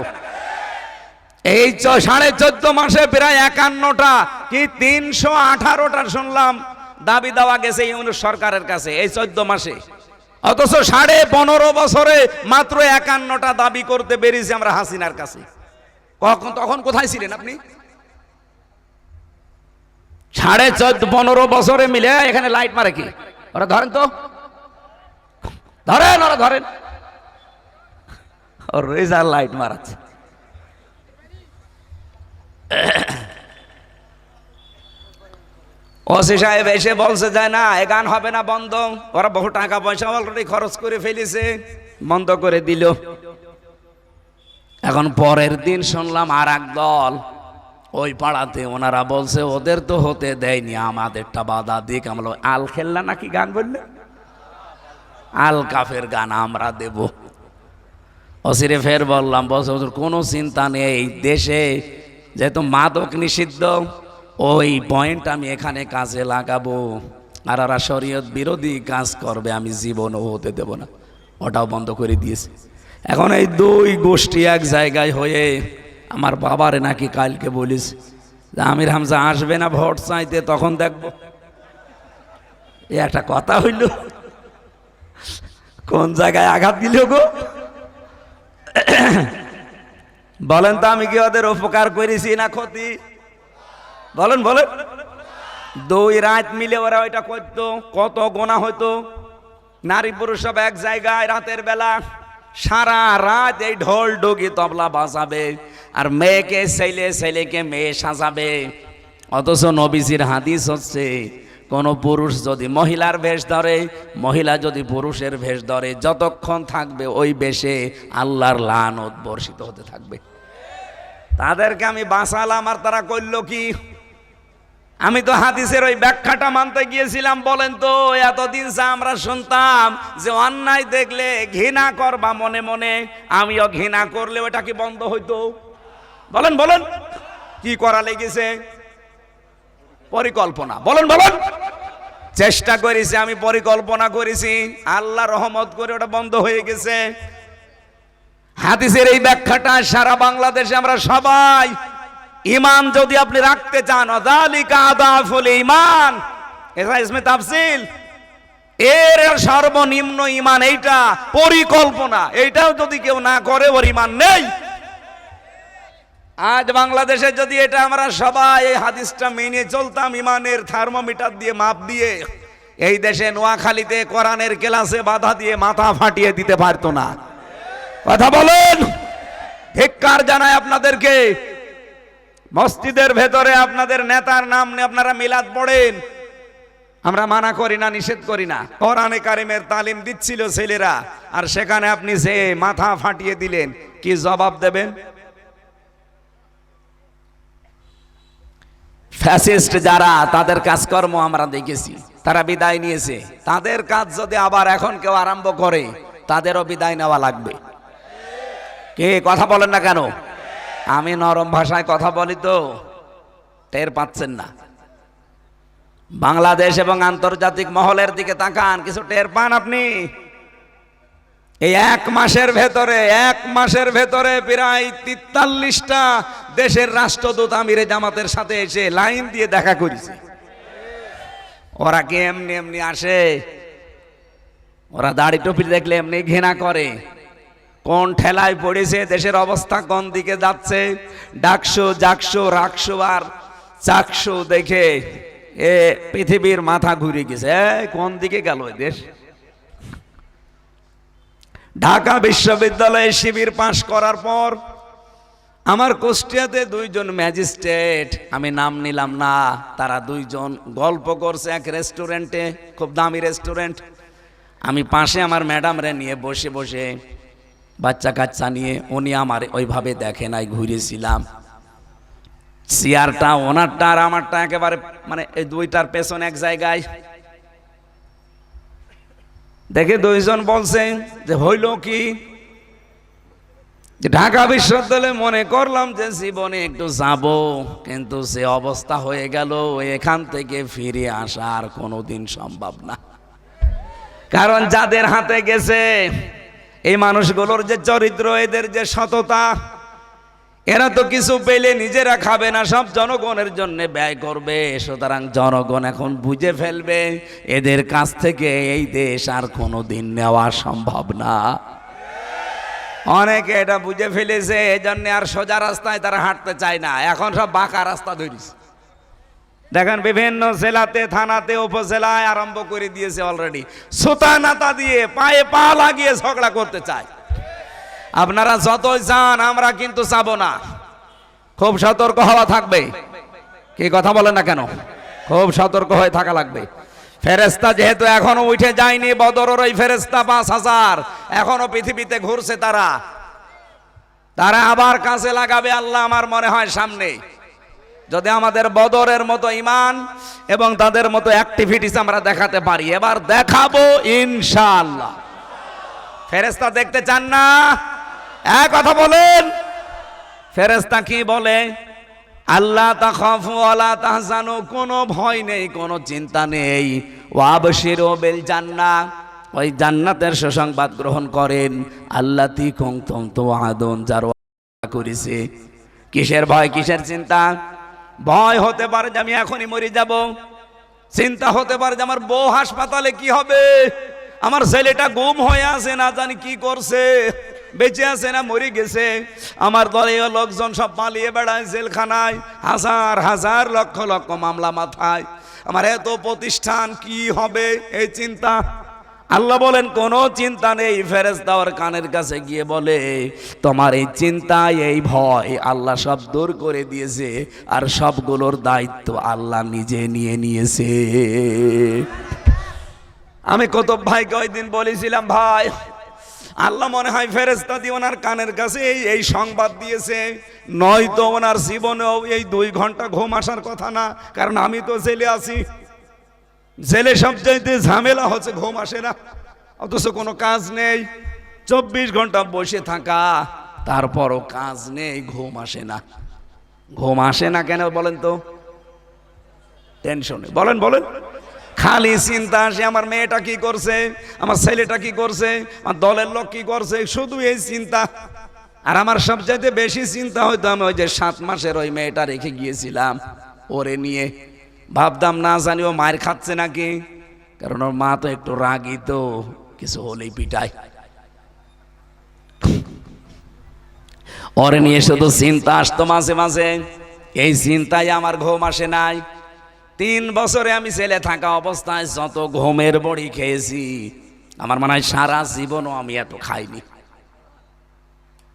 এই 14.5 মাসে প্রায় 51টা কি 318টা শুনলাম দাবি দেওয়া গেছে ইউনূস সরকারের কাছে এই 14 মাসে। অথচ 15.5 বছরে মাত্র 51টা দাবি করতে পেরেছি আমরা হাসিনার কাছে। তখন কোথায় ছিলেন আপনি? 14.5 বছরে মিলে এখানে লাইট মারে কি? ওরা ধরেন তো, ধরেন, ওরা ধরেন, ওর রেজার লাইট মারাচ্ছে। ওসি সাহেব এসে বলছে যায় না, এ গান হবে না, বন্ধ। ওরা বহু টাকা পয়সা অলরেডি খরচ করে ফেলেছে, বন্ধ করে দিল। এখন পরের দিন শুনলাম আর এক দল ওই পাড়াতে, ওনারা বলছে ওদের তো হতে দেয়নি, আমাদেরটা বাধা দিক। আমরা আল খেললা নাকি গান বললে, আল কাফের গান আমরা দেব। ওসিরে ফের বললাম, বলছে কোনো চিন্তা নেই, দেশে যেহেতু মাদক নিষিদ্ধ, ওই পয়েন্ট আমি এখানে কাজে লাগাবো। আর ওরা শরীয়ত বিরোধী কাজ করবে, আমি জীবনও হতে দেব না। ওটাও বন্ধ করে দিয়েছে। এখন এই দুই গোষ্ঠী এক জায়গায় হয়ে আমার বাবারে নাকি কালকে বলিস যে আমির হামজা আসবে না ভোট চাইতে, তখন দেখবো। এ একটা কথা হইল, কোন জায়গায় আঘাত দিল গো? বলেন তো, আমি কি ওদের উপকার করেছি না ক্ষতি? বলেন বলেন। 2 রাত মিলে ওরা ওইটা করতো, কত গোনা হতো। নারী পুরুষ সব এক জায়গায় রাতের বেলা, সারা রাত এই ঢোল ডুগি তবলা বাজাবে, আর মেয়েকে ছেলে, ছেলেকে মেয়ে সাজাবে। অথচ নবীজির হাদিস হচ্ছে, কোন পুরুষ যদি মহিলার বেশ ধরে, মহিলা যদি পুরুষের বেশ ধরে, যতক্ষণ থাকবে ওই বেশে আল্লাহর লানত বর্ষিত হতে থাকবে। তাদেরকে আমি বাঁচালাম, আর তারা করলো কি? আমি তো হাদিসের ওই ব্যাখ্যাটা মানতে গিয়েছিলাম। বলেন তো, এতদিন যা আমরা শুনতাম যে অন্যায় দেখলে ঘৃণা করবা মনে মনে, আমিও ঘৃণা করলে ওটা কি বন্ধ হইতো? বলেন বলেন। কি করা লেগেছে? পরিকল্পনা। বলেন বলেন। চেষ্টা করেছি, আমি পরিকল্পনা করেছি, আল্লাহ রহমত করে ওটা বন্ধ হয়ে গেছে। হাদিসের এই ব্যাখ্যাটা সারা বাংলাদেশে আমরা সবাই, ইমান যদি আপনি রাখতে চান, যালিকা আদাফুল ঈমান, এটা ইসমে তাফসিল, এর সর্বনিম্ন ঈমান এইটা, পরিকল্পনা। এইটাও যদি কেউ না করে, ওর ঈমান নেই। আজ বাংলাদেশে যদি এটা আমরা সবাই এই হাদিসটা মেনে চলতাম, ঈমানের থার্মোমিটার দিয়ে মাপ দিয়ে, এই দেশে নোয়াখালীতে কোরআনের ক্লাসে বাধা দিয়ে মাথা ফাটিয়ে দিতে পারতো না। কথা বলেন। ধিক্কার জানায় আপনাদেরকে। মসজিদের ভেতরে আপনাদের নেতার নাম নিয়ে আপনারা মিলাদ পড়েন, আমরা মানা করি না, নিষেধ করি না। কোরআনে কারিমের তালিম দিচ্ছিল ছেলেরা, আর সেখানে আপনি যে মাথা ফাটিয়ে দিলেন, কি জবাব দেবেন? ফ্যাসিস্ট যারা, তাদের কাজকর্ম আমরা দেখেছি, তারা বিদায় নিয়েছে। তাদের কাজ যদি আবার এখন কেউ আরম্ভ করে, তাদেরও বিদায় নেওয়া লাগবে। কে কথা বলেন না কেন? আমি নরম ভাষায় কথা বলি তো টের পাচ্ছেন না। বাংলাদেশ এবং আন্তর্জাতিক মহলের দিকে তাকান, কিছু টের পান আপনি? এই 1 মাসের ভেতরে প্রায় 43টা দেশের রাষ্ট্রদূত আমিরে জামাতের সাথে এসে লাইন দিয়ে দেখা করেছে। ওরা কি এমনি এমনি আসে? ওরা দাড়ি টুপি দেখলে এমনি ঘৃণা করে। কোন ঠেলায় পড়েছে, দেশের অবস্থা কোন দিকে যাচ্ছে, ডাকশো জাকশো রাকশো আর চাকশো দেখে এ পৃথিবীর মাথা ঘুরে গেছে। কোন দিকে গেল এই দেশ? ঢাকা বিশ্ববিদ্যালয়ে শিবির পাশ করার পর আমার কুষ্টিয়াতে 2 জন ম্যাজিস্ট্রেট, আমি নাম নিলাম না, তারা 2 জন গল্প করছে এক রেস্টুরেন্টে, খুব দামি রেস্টুরেন্ট। আমি পাশে আমার ম্যাডামরে নিয়ে বসে বসে, বাচ্চা কাচ্চা নিয়ে, উনি আমার ওইভাবে দেখে নাই, ঘুরেছিলাম। চেয়ারটা ওনারটা আর আমারটা একেবারে মানে এই 2টার পেছনে এক জায়গায়। দেখে দুইজন বলছে যে হইল কি, ঢাকা বিশ্ববিদ্যালয়ে মনে করলাম যে জীবনে একটু যাব, কিন্তু সে অবস্থা হয়ে গেল এখান থেকে ফিরে আসা আর কোনোদিন সম্ভব না। কারণ যাদের হাতে গেছে এই মানুষগুলোর যে চরিত্র, এদের যে সততা, এরা তো কিছু পেলে নিজেরা খাবে না, সব জনগণের জন্য ব্যয় করবে। সুতরাং জনগণ এখন বুঝে ফেলবে এদের কাছ থেকে এই দেশ আর কোনোদিন নেওয়া সম্ভব না। অনেকে এটা বুঝে ফেলেছে, এই জন্য আর সোজা রাস্তায় তারা হাঁটতে চায় না, এখন সব বাঁকা রাস্তা ধরিস। দেখেন বিভিন্ন জেলাতে, থানাতে, উপজেলায় আরম্ভ করে দিয়েছে অলরেডি, সুতা নাতা দিয়ে পায়ে পা লাগিয়ে ঝগড়া করতে চায়। আপনারা যতই যান, আমরা কিন্তু চাবো না। খুব সতর্ক হওয়া থাকবে। কি কথা বলেন না কেন? খুব সতর্ক হয়ে থাকা লাগবে। ফেরেশতা যেহেতু এখনো উঠে যায়নি, বদরের ওই ফেরেশতা 5000 এখনো পৃথিবীতে ঘুরছে, তারা আবার কাছে লাগাবে আল্লাহ আমার মনে হয় সামনে। যদি আমাদের বদরের মতো ঈমান এবং তাদের মতো অ্যাক্টিভিটিস আমরা দেখাতে পারি, এবার দেখাবো ইনশাআল্লাহ। ফেরেশতা দেখতে চান না? এক কথা বলেন। ফেরেশতা কি বলে? আল্লাহ তাখাফু ওয়ালা তাহজানু, কোনো ভয় নেই, কোনো চিন্তা নেই। ওয়াবশিরু বিল জান্নাহ, ওই জান্নাতের সুসংবাদ গ্রহণ করেন। আল্লাতী কুনতুম তুআদুন, যার ওয়াদা করেছে। কিসের ভয়, কিসের চিন্তা? ভয় হতে পারে যে আমি এখনই মরে যাব, চিন্তা হতে পারে যে আমার বউ হাসপাতালে কি হবে, আমার ছেলেটা গুম হয়ে আছে, না জানি কি করছে, বেঁচে আছে না মরে গেছে, আমার দলীয় লোকজন সব পালিয়ে বেড়ায় জেলখানায়, হাজার হাজার লক্ষ লক্ষ মামলা মাথায়, আমার এত প্রতিষ্ঠান কি হবে, এই চিন্তা। আল্লাহ বলেন কোনো চিন্তা নেই। ফেরেশতা ওর কানের কাছে গিয়ে বলে তোমার এই চিন্তা, এই ভয় আল্লাহ সব দূর করে দিয়েছে, আর সবগুলোর দায়িত্ব আল্লাহ নিজে নিয়ে নিয়েছে। আমি কুতুব ভাইকে ওই দিন বলেছিলাম, ভাই আল্লাহ মনে হয় ফেরেশতা দিয়ে ওনার কানের কাছে এই সংবাদ দিয়েছে, নয়তো ওনার জীবনেও এই 2 ঘন্টা ঘুম আসার কথা না। কারণ আমি তো জেলে আছি, জেলে সবচাইতে ঝামেলা হচ্ছে ঘুম আসে না, অথচ কোনো কাজ নেই, 24 ঘন্টা বসে থাকা, তারপরও কাজ নেই, ঘুম আসে না। ঘুম আসে না কেন বলেন তো? টেনশনে। বলেন বলেন। খালি চিন্তা আসে, আমার মেয়েটা কি করছে, আমার ছেলেটা কি করছে, আমার দলের লোক কি করছে, শুধু এই চিন্তা। আর আমার সবচাইতে বেশি চিন্তা হয়তো আমি ওই যে 7 মাসের ওই মেয়েটা রেখে গিয়েছিলাম, ওরে নিয়ে ভাবতাম না জানি ও মার খাচ্ছে নাকি, কারণ ওর মা তো একটু রাগী, তো কিছু হলেই পিটায়। ওরে নিয়ে শুধু চিন্তা আসতো মাঝে মাঝে, এই চিন্তায় আমার ঘুম আসে নাই। 3 বছরে আমি ছেলে থাকা অবস্থায় যত ঘুমের বড়ি খেয়েছি, আমার মনে হয় সারা জীবনও আমি এত খাইনি।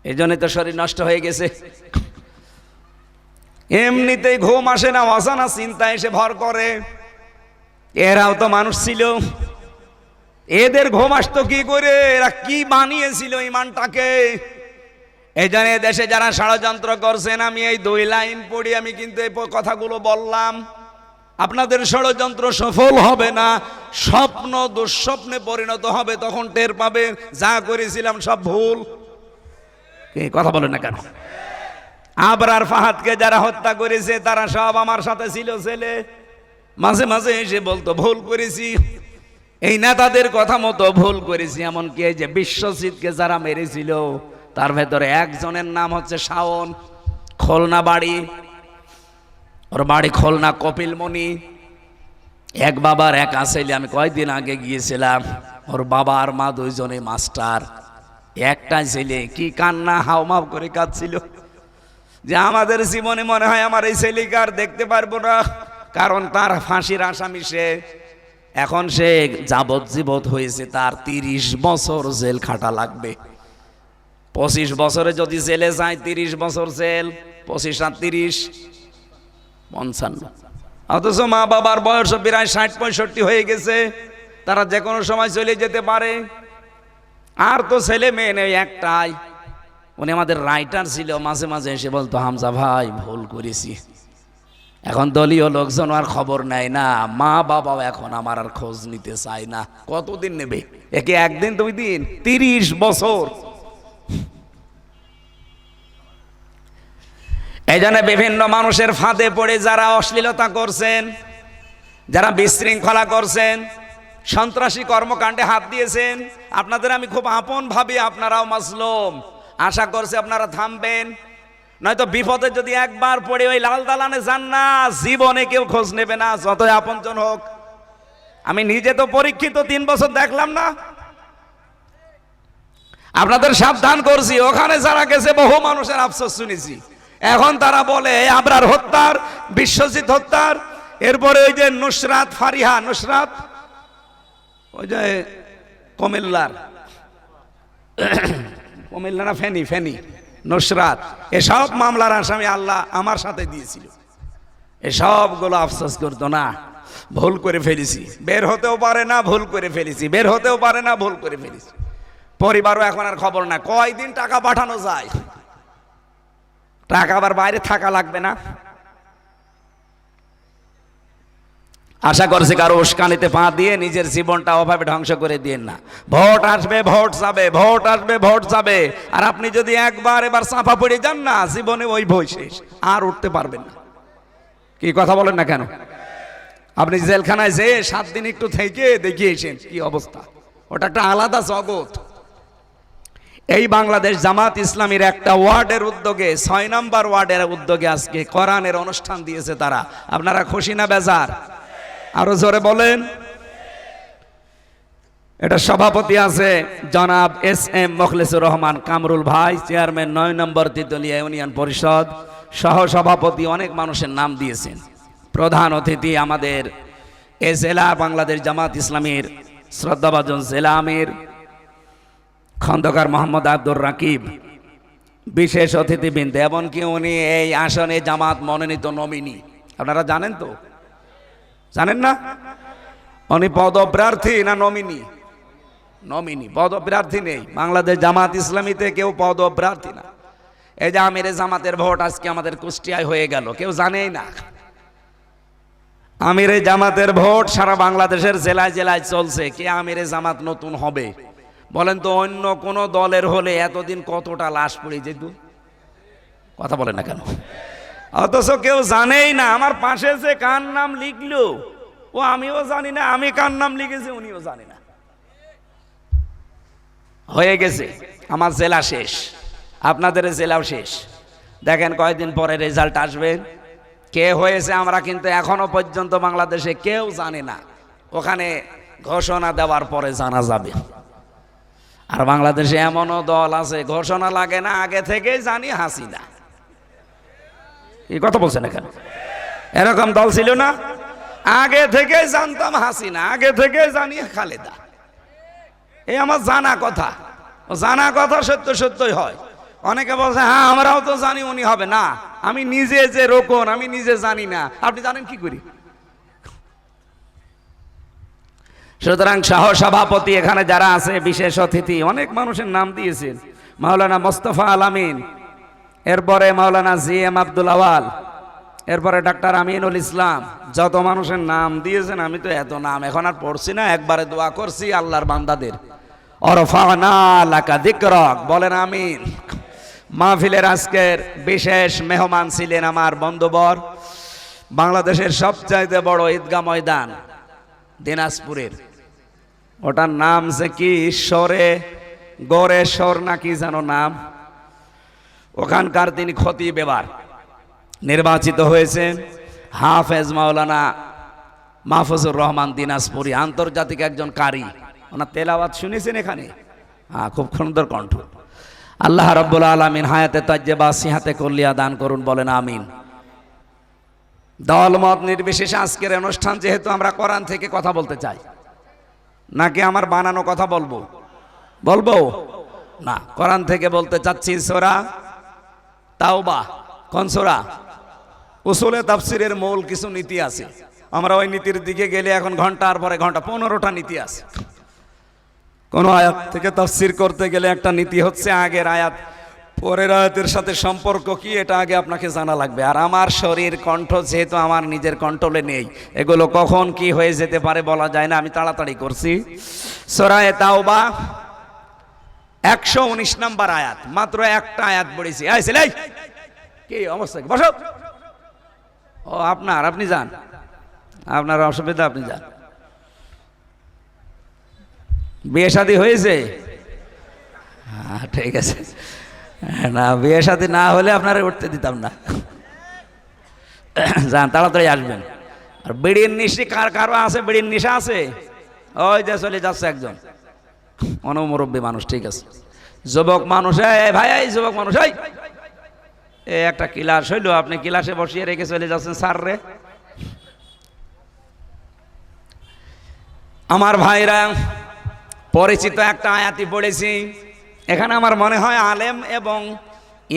এই জন্যই তো শরীর নষ্ট হয়ে গেছে। এমনিতেই ঘুম আসে না, অজানা চিন্তা এসে ভর করে। এরাও তো মানুষ ছিল, এদের ঘুম আসতো কি করে? এরা কি বানিয়েছিল ইমানটাকে? এই জন্য দেশে যারা ষড়যন্ত্র করছেন, আমি এই 2 লাইন পড়ি, আমি কিন্তু এই কথাগুলো বললাম। আপনাদের ষড়যন্ত্র সফল হবে না, স্বপ্ন দুঃস্বপ্নে পরিণত হবে, তখন টের পাবেন যা করেছিলাম সব ভুল। কথা বলেন না কেন? আবরার ফাহাদকে যারা হত্যা করেছে তারা সব আমার সাথে ছিল, ছেলে মাঝে মাঝে এসে বলতো ভুল করেছি, এই নেতাদের কথা মতো ভুল করেছি। এমনকি এই যে বিশ্বজিৎকে যারা মেরেছিল, তার ভেতরে একজনের নাম হচ্ছে শাওন, খুলনা বাড়ি, ওর বাড়ি খুলনা কপিলমণি। এক বাবার এক ছেলে, আমি কয়েকদিন আগে গিয়েছিলাম, ওর বাবা আর মা 2 জনে মাস্টার। একটা ছেলে কি কান্না হাওমাও করে কাঁদছিল যে আমাদের জীবনে মনে হয় আমার এই ছেলেকে আর দেখতে পারবো না, কারণ তার ফাঁসির আসামি সে। এখন সে যাবজ্জীবন হয়েছে, তার 30 বছর জেল খাটা লাগবে। 25 বছরে যদি জেলে যায়, 30 বছর জেল, 25 আর 30 55। অথচ মা বাবার বয়স প্রায় 60-65 হয়ে গেছে, তারা যে কোনো সময় চলে যেতে পারে। আর তো ছেলে মেয়ে নেই, একটাই। উনি আমাদের রাইটার ছিল, মাঝে মাঝে এসে বলতো হামজা ভাই ভুল করেছি, এখন দলীয় লোকজন আর খবর নেয় না, মা বাবাও এখন আমার আর খোঁজ নিতে চায় না। কতদিন নেবে? একে একদিন 2 দিন, 30 বছর। এই জন্য বিভিন্ন মানুষের ফাঁদে পড়ে যারা অশ্লীলতা করছেন, যারা বিশৃঙ্খলা করছেন, সন্ত্রাসী কর্মকাণ্ডে হাত দিয়েছেন, আপনাদের আমি খুব আপন ভাবি, আপনারাও মাসলুম। আশা করছি আপনারা থামবেন, নয়তো বিপদে যদি একবার পড়ে ওই লাল দালানে যান না, জীবনে কেউ খোঁজ নেবে না, যতই আপনজন হোক। আমি নিজে তো পরীক্ষিত, 3 বছর দেখলাম না। আপনাদের সাবধান করছি, ওখানে যারা গেছে বহু মানুষের আফসোস শুনেছি। এখন তারা বলে আবরার হত্যার, বিশ্বজিৎ হত্যার, এরপরে ওই যে নুসরাত ফারিহা, নুসরাত ওই যে কুমিল্লার না ফেনী নুসরাত, এসব মামলার আসামি আল্লাহ আমার সাথে দিয়েছিল। এসবগুলো আফসোস করতো না, ভুল করে ফেলেছি, বের হতেও পারে না, ভুল করে ফেলেছি, বের হতেও পারে না, ভুল করে ফেলেছি। পরিবারও এখন আর খবর না, কয়দিন টাকা পাঠানো যায়, টাকা আবার বাইরে থাকা লাগবে না। আশা করছি কারো উস্কানিতে পা দিয়ে নিজের জীবনটা অভাবে ধ্বংস করে দিয়েন না। ভোট আসবে, ভোট যাবে, ভোট আসবে, ভোট যাবে, আর আপনি যদি এবার চাপা পড়ে যান না, জীবনে ওই ভয় শেষ, আর উঠতে পারবেন না। কি কথা বলেন না কেন? আপনি জেলখানায় যে 7 দিন একটু থেকে দেখিয়েছেন কি অবস্থা, ওটা একটা আলাদা জগৎ। এই বাংলাদেশ জামাত ইসলামীর একটা ওয়ার্ডের উদ্যোগে, 6 নম্বর ওয়ার্ডের উদ্যোগে আজকে কোরআনের অনুষ্ঠান দিয়েছে তারা। আপনারা খুশি না বেজার? আরো জোরে বলেন। এটা সভাপতি আছে জনাব SM মোখলেসুর রহমান কামরুল ভাই, চেয়ারম্যান 9 নম্বর তেতুলিয়া ইউনিয়ন পরিষদ, সহ সভাপতি, অনেক মানুষের নাম দিয়েছেন। প্রধান অতিথি আমাদের এ জেলা বাংলাদেশ জামাত ইসলামীর শ্রদ্ধাভাজন জেলা আমির খন্দকার মোহাম্মদ আব্দুর রাকিব, বিশেষ অতিথিবৃন্দ, এমনকি উনি এই আসনে জামাত মনোনীত নমিনি। আপনারা জানেন তো? জানেন না? উনি পদপ্রার্থী না নমিনি? নমিনি, পদপ্রার্থী নেই। বাংলাদেশ জামাত ইসলামীতে কেউ পদপ্রার্থী না। এই যে আমিরে জামাতের ভোট আজকে আমাদের কুষ্টিয়ায় হয়ে গেল, কেউ জানেই না। আমিরে জামাতের ভোট সারা বাংলাদেশের জেলায় জেলায় চলছে। কে আমিরে জামাত নতুন হবে বলেন তো? অন্য কোন দলের হলে এতদিন কতটা লাশ পড়ে যেত, কথা বলে না কেন? অথচ কেউ জানেই না। আমার পাশে যে কার নাম লিখলো ও আমিও জানি না, আমি কার নাম লিখেছি উনিও জানি না। হয়ে গেছে, আমার জেলা শেষ, আপনাদের জেলাও শেষ। দেখেন কয়েকদিন পরে রেজাল্ট আসবে, কে হয়েছে আমরা কিন্তু এখনো পর্যন্ত বাংলাদেশে কেউ জানে না। ওখানে ঘোষণা দেওয়ার পরে জানা যাবে। আর বাংলাদেশে এমনও দল আছে ঘোষণা লাগে না, আগে থেকে জানি হাসিনা। এই কথা বলছেন না কেন? এরকম দল ছিল না? আগে থেকে জানতাম হাসিনা, আগে থেকে জানি খালেদা। এই আমার জানা কথা, জানা কথা সত্য সত্যই হয়। অনেকে বলছে হ্যাঁ আমরাও তো জানি উনি হবে না। আমি নিজে যে রোকন, আমি নিজে জানি না, আপনি জানেন কি করি? সুতরাং সহ সভাপতি এখানে যারা আছে, বিশেষ অতিথি, অনেক মানুষের নাম দিয়েছেন। মাওলানা মোস্তফা আলামিন, এরপরে মাওলানা GM আব্দুল আওয়াল, এরপরে ডাক্তার আমিনুল ইসলাম, যত মানুষের নাম দিয়েছেন আমি তো এত নাম এখন আর পড়ছি না। একবারে দোয়া করছি আল্লাহর বান্দাদের, অরফানা লাকা যিকরাক, বলেন আমিন। মাহফিলের আজকের বিশেষ মেহমান ছিলেন আমার বন্ধুবর, বাংলাদেশের সবচাইতে বড় ঈদগাহ ময়দান দিনাজপুরের, ওটার নাম যে কি ঈশ্বরে গড়েশ্বর নাকি যেন নাম, ওখানকার তিনি খতিব এবার নির্বাচিত হয়েছেন। হাফেজ মাওলানা মাহফুজুর রহমান দিনাজপুরি, আন্তর্জাতিক একজন কারি। ওনার তেলাওয়াত শুনেছেন এখানে? হ্যাঁ, খুব সুন্দর কণ্ঠ। আল্লাহ রাব্বুল আলামিন হায়াতে তাজ্জেবা সিহাতে কল্লিয়া দান করুন, বলেন আমিন। দলমত নির্বিশেষে আজকের অনুষ্ঠান, যেহেতু আমরা কোরআন থেকে কথা বলতে চাই, নাকি আমার বানানো কথা বলবো? বলবো না, কোরআন থেকে বলতে চাচ্ছি। সূরা তাওবা, কোন সূরা? উসুলে তাফসীরের মূল কিছু নীতি আছে, আমরা ওই নীতির দিকে গেলে এখন ঘন্টার পরে ঘন্টা, 15টা নীতি আছে। কোন আয়াত থেকে তাফসীর করতে গেলে একটা নীতি হচ্ছে আগের আয়াত পরের আয়াতের সাথে সম্পর্ক কি এটা আগে আপনাকে জানা লাগবে। আর আমার শরীর কণ্ঠ যেহেতু আমার নিজের কন্ট্রোলে নেই, এগুলো কখন কি হয়ে যেতে পারে বলা যায় না, আমি তাড়াতাড়ি করছি। সূরা তাওবা 119 নম্বর আয়াত, মাত্র একটা আয়াত পড়েছি। এই ছেলে, কি অবস্থা, বসো। ও আপনি যান, আপনার অসুবিধা, আপনি যান। বিয়ে শাদী হয়েছে? হ্যাঁ ঠিক আছে, না বিয়ে শাদী না হলে আপনারা উঠতে দিতাম না। যান, তাড়াতাড়ি আসবেন। আর বিড়ির নিশি কারো আছে? বিড়ির নিশা আছে? ওই যে চলে যাচ্ছে একজন অনমুরব্বী মানুষ, ঠিক আছে। যুবক মানুষ, এই ভাই, এই যুবক মানুষ, এই একটা ক্লাস হইলো, আপনি ক্লাসে বসিয়ে রেখে চলে যাচ্ছেন স্যার রে। আমার ভাইরা, পরিচিত একটা আয়াতি পড়েছি। এখানে আমার মনে হয় আলেম এবং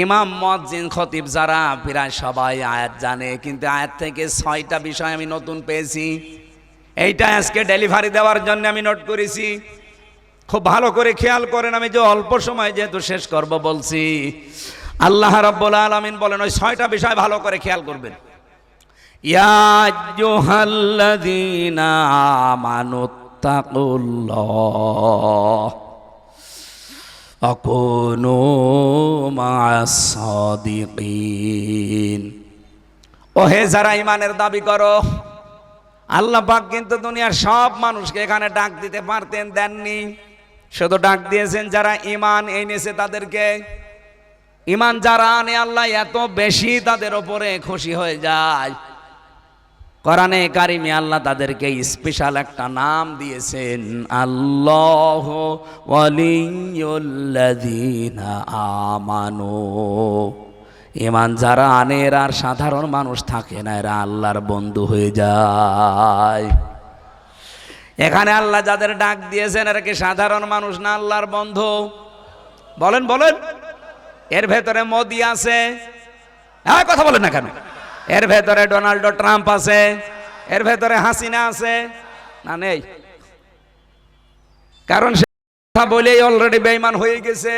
ইমাম, মুয়াজ্জিন, খতিব যারা প্রায় সবাই আয়াত জানে, কিন্তু আয়াত থেকে 6টা বিষয় আমি নতুন পেয়েছি। এইটা আজকে ডেলিভারি দেওয়ার জন্য আমি নোট করেছি। খুব ভালো করে খেয়াল করেন, আমি যে অল্প সময় যেহেতু শেষ করব বলছি। আল্লাহ রাব্বুল আলামিন বলেন, ওই 6টা বিষয় ভালো করে খেয়াল করবেন। ইয়া আইয়ুহাল্লাযীনা আমানুত্তাকুল্লাহ ওয়া কুনু মা'আস সাদিকিন। ওহে যারা ঈমানের দাবি করো, আল্লাহ পাক কিন্তু দুনিয়ার সব মানুষকে এখানে ডাক দিতে পারতেন, দেননি। শুধু ডাক দিয়েছেন যারা ঈমান এনেছে তাদেরকে। ঈমান যারা আনে, আল্লাহ এত বেশি তাদের উপরে খুশি হয়ে যায়। কোরআনে কারিমে আল্লাহ তাদেরকে স্পেশাল একটা নাম দিয়েছেন, আল্লাহু ওয়ালিয়ুল্লাযীনা আমানু। ঈমান যারা আনে এরা আর সাধারণ মানুষ থাকে না, এরা আল্লাহর বন্ধু হয়ে যায়। এখানে আল্লাহ যাদের ডাক দিয়েছেন এরা কি সাধারণ মানুষ না আল্লাহর বন্ধু? বলেন বলেন। এর ভেতরে মোদি আছে, হ্যাঁ কথা বলেন না কেন? এর ভেতরে ডোনাল্ড ট্রাম্প আছে, এর ভেতরে হাসিনা আছে না? নেই। কারণ সে কথা বলেই অলরেডি বেঈমান হয়ে গেছে।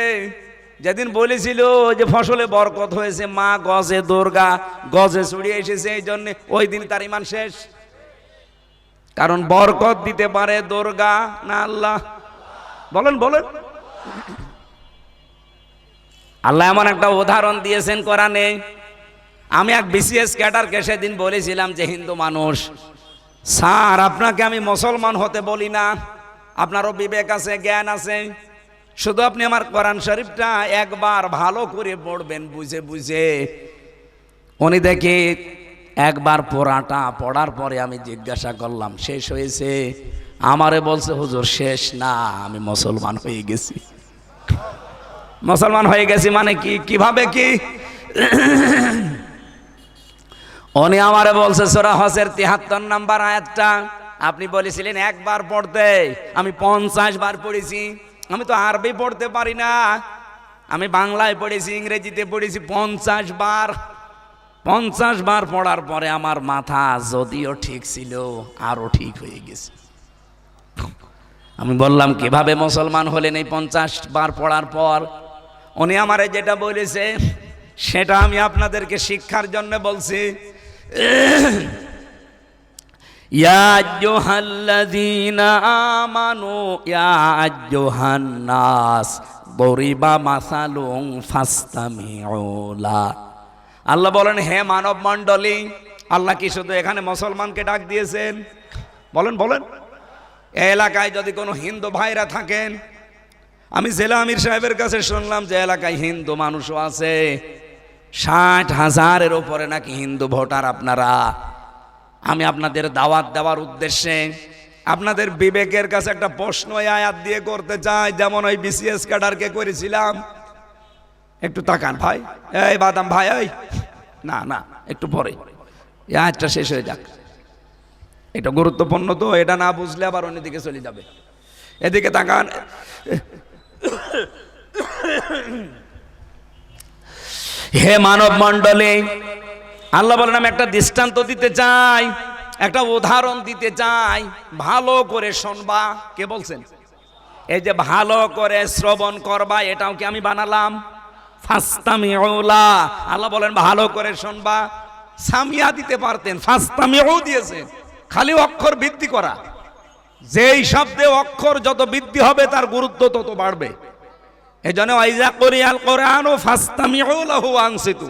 যেদিন বলেছিল যে ফসলে বরকত হয়েছে, মা গজে দুর্গা গজে ছড়িয়ে এসেছে, এই জন্য ওই দিন তার ঈমান শেষ। কারণ বরকত দিতে পারে দুর্গা না আল্লাহ? বলেন বলেন। আল্লাহ এমন একটা উদাহরণ দিয়েছেন কোরআনে। আমি এক বিসিএস ক্যাডারকে সেদিন বলেছিলাম যে হিন্দু মানুষ, স্যার আপনাকে আমি মুসলমান হতে বলি না, আপনারও বিবেক আছে, জ্ঞান আছে, শুধু আপনি আমার কোরআন শরীফটা একবার ভালো করে পড়বেন বুঝে বুঝে। উনি দেখে একবার পড়াটা পড়ার পরে আমি জিজ্ঞাসা করলাম শেষ হয়েছে? আমারে বলছে হুজুর শেষ না, আমি মুসলমান হয়ে গেছি। মুসলমান হয়ে গেছি মানে কি, কিভাবে কি? উনি আমারে বলছে সূরা হজের 73 নম্বর আয়াতটা আপনি বলেছিলেন একবার পড়তে, আমি 50 বার পড়েছি। আমি তো আরবি পড়তে পারি না, আমি বাংলায় পড়েছি, ইংরেজিতে পড়েছি 50 বার। 50 বার পড়ার পরে আমার মাথা যদিও ঠিক ছিল আরো ঠিক হয়ে গেছে। আমি বললাম কিভাবে মুসলমান হলেন এই 50 বার পড়ার পর? উনি আমারে যেটা বলেছে সেটা আমি আপনাদেরকে শিক্ষার জন্য বলছি। ইয়া আইয়ুহাল্লাযীনা আমানু ইয়া আইয়ুহান নাস দরিবা মাসালুন ফাসতামিউ লা। আল্লাহ বলেন হে মানব মণ্ডলী। আল্লাহ কি শুধু এখানে মুসলমানকে ডাক দিয়েছেন? বলেন বলেন। এই এলাকায় যদি কোনো হিন্দু ভাইরা থাকেন, আমি জেলা আমির সাহেবের কাছে শুনলাম যে এলাকায় হিন্দু মানুষও আছে, 60,000-এর উপরে নাকি হিন্দু ভোটার আপনারা। আমি আপনাদের দাওয়াত দেওয়ার উদ্দেশ্যে আপনাদের বিবেকের কাছে একটা প্রশ্ন আয়াত দিয়ে করতে চাই, যেমন ওই বিসিএস ক্যাডারকে করেছিলাম। একটু তাকান ভাই, এই বাদাম ভাই, এই না না একটু পরে এই আয়াতটা শেষ হয়ে যাক। এটা গুরুত্বপূর্ণ তো, এটা না বুঝলে আবার অন্যদিকে চলে যাবে। এদিকে তাকান। হে মানব মণ্ডলী, আল্লাহ বলেন আমি একটা দৃষ্টান্ত দিতে চাই, একটা উদাহরণ দিতে চাই, ভালো করে শুনবা। কে বলছেন? এই যে ভালো করে শ্রবণ করবা, এটাও কি আমি বানালাম? ফাস্তামিউ লা, আল্লাহ বলেন ভালো করে শুনবা। সামিয়া দিতে পারতেন, ফাস্তামিউ দিয়েছেন, খালি অক্ষর বৃদ্ধি করা। যেই শব্দে অক্ষর যত বৃদ্ধি হবে তার গুরুত্ব তত বাড়বে। এজন্য ওয়াইজা কুরিয়াল কুরআনু ফাস্তামিউ লাহু ওয়ানসিতু,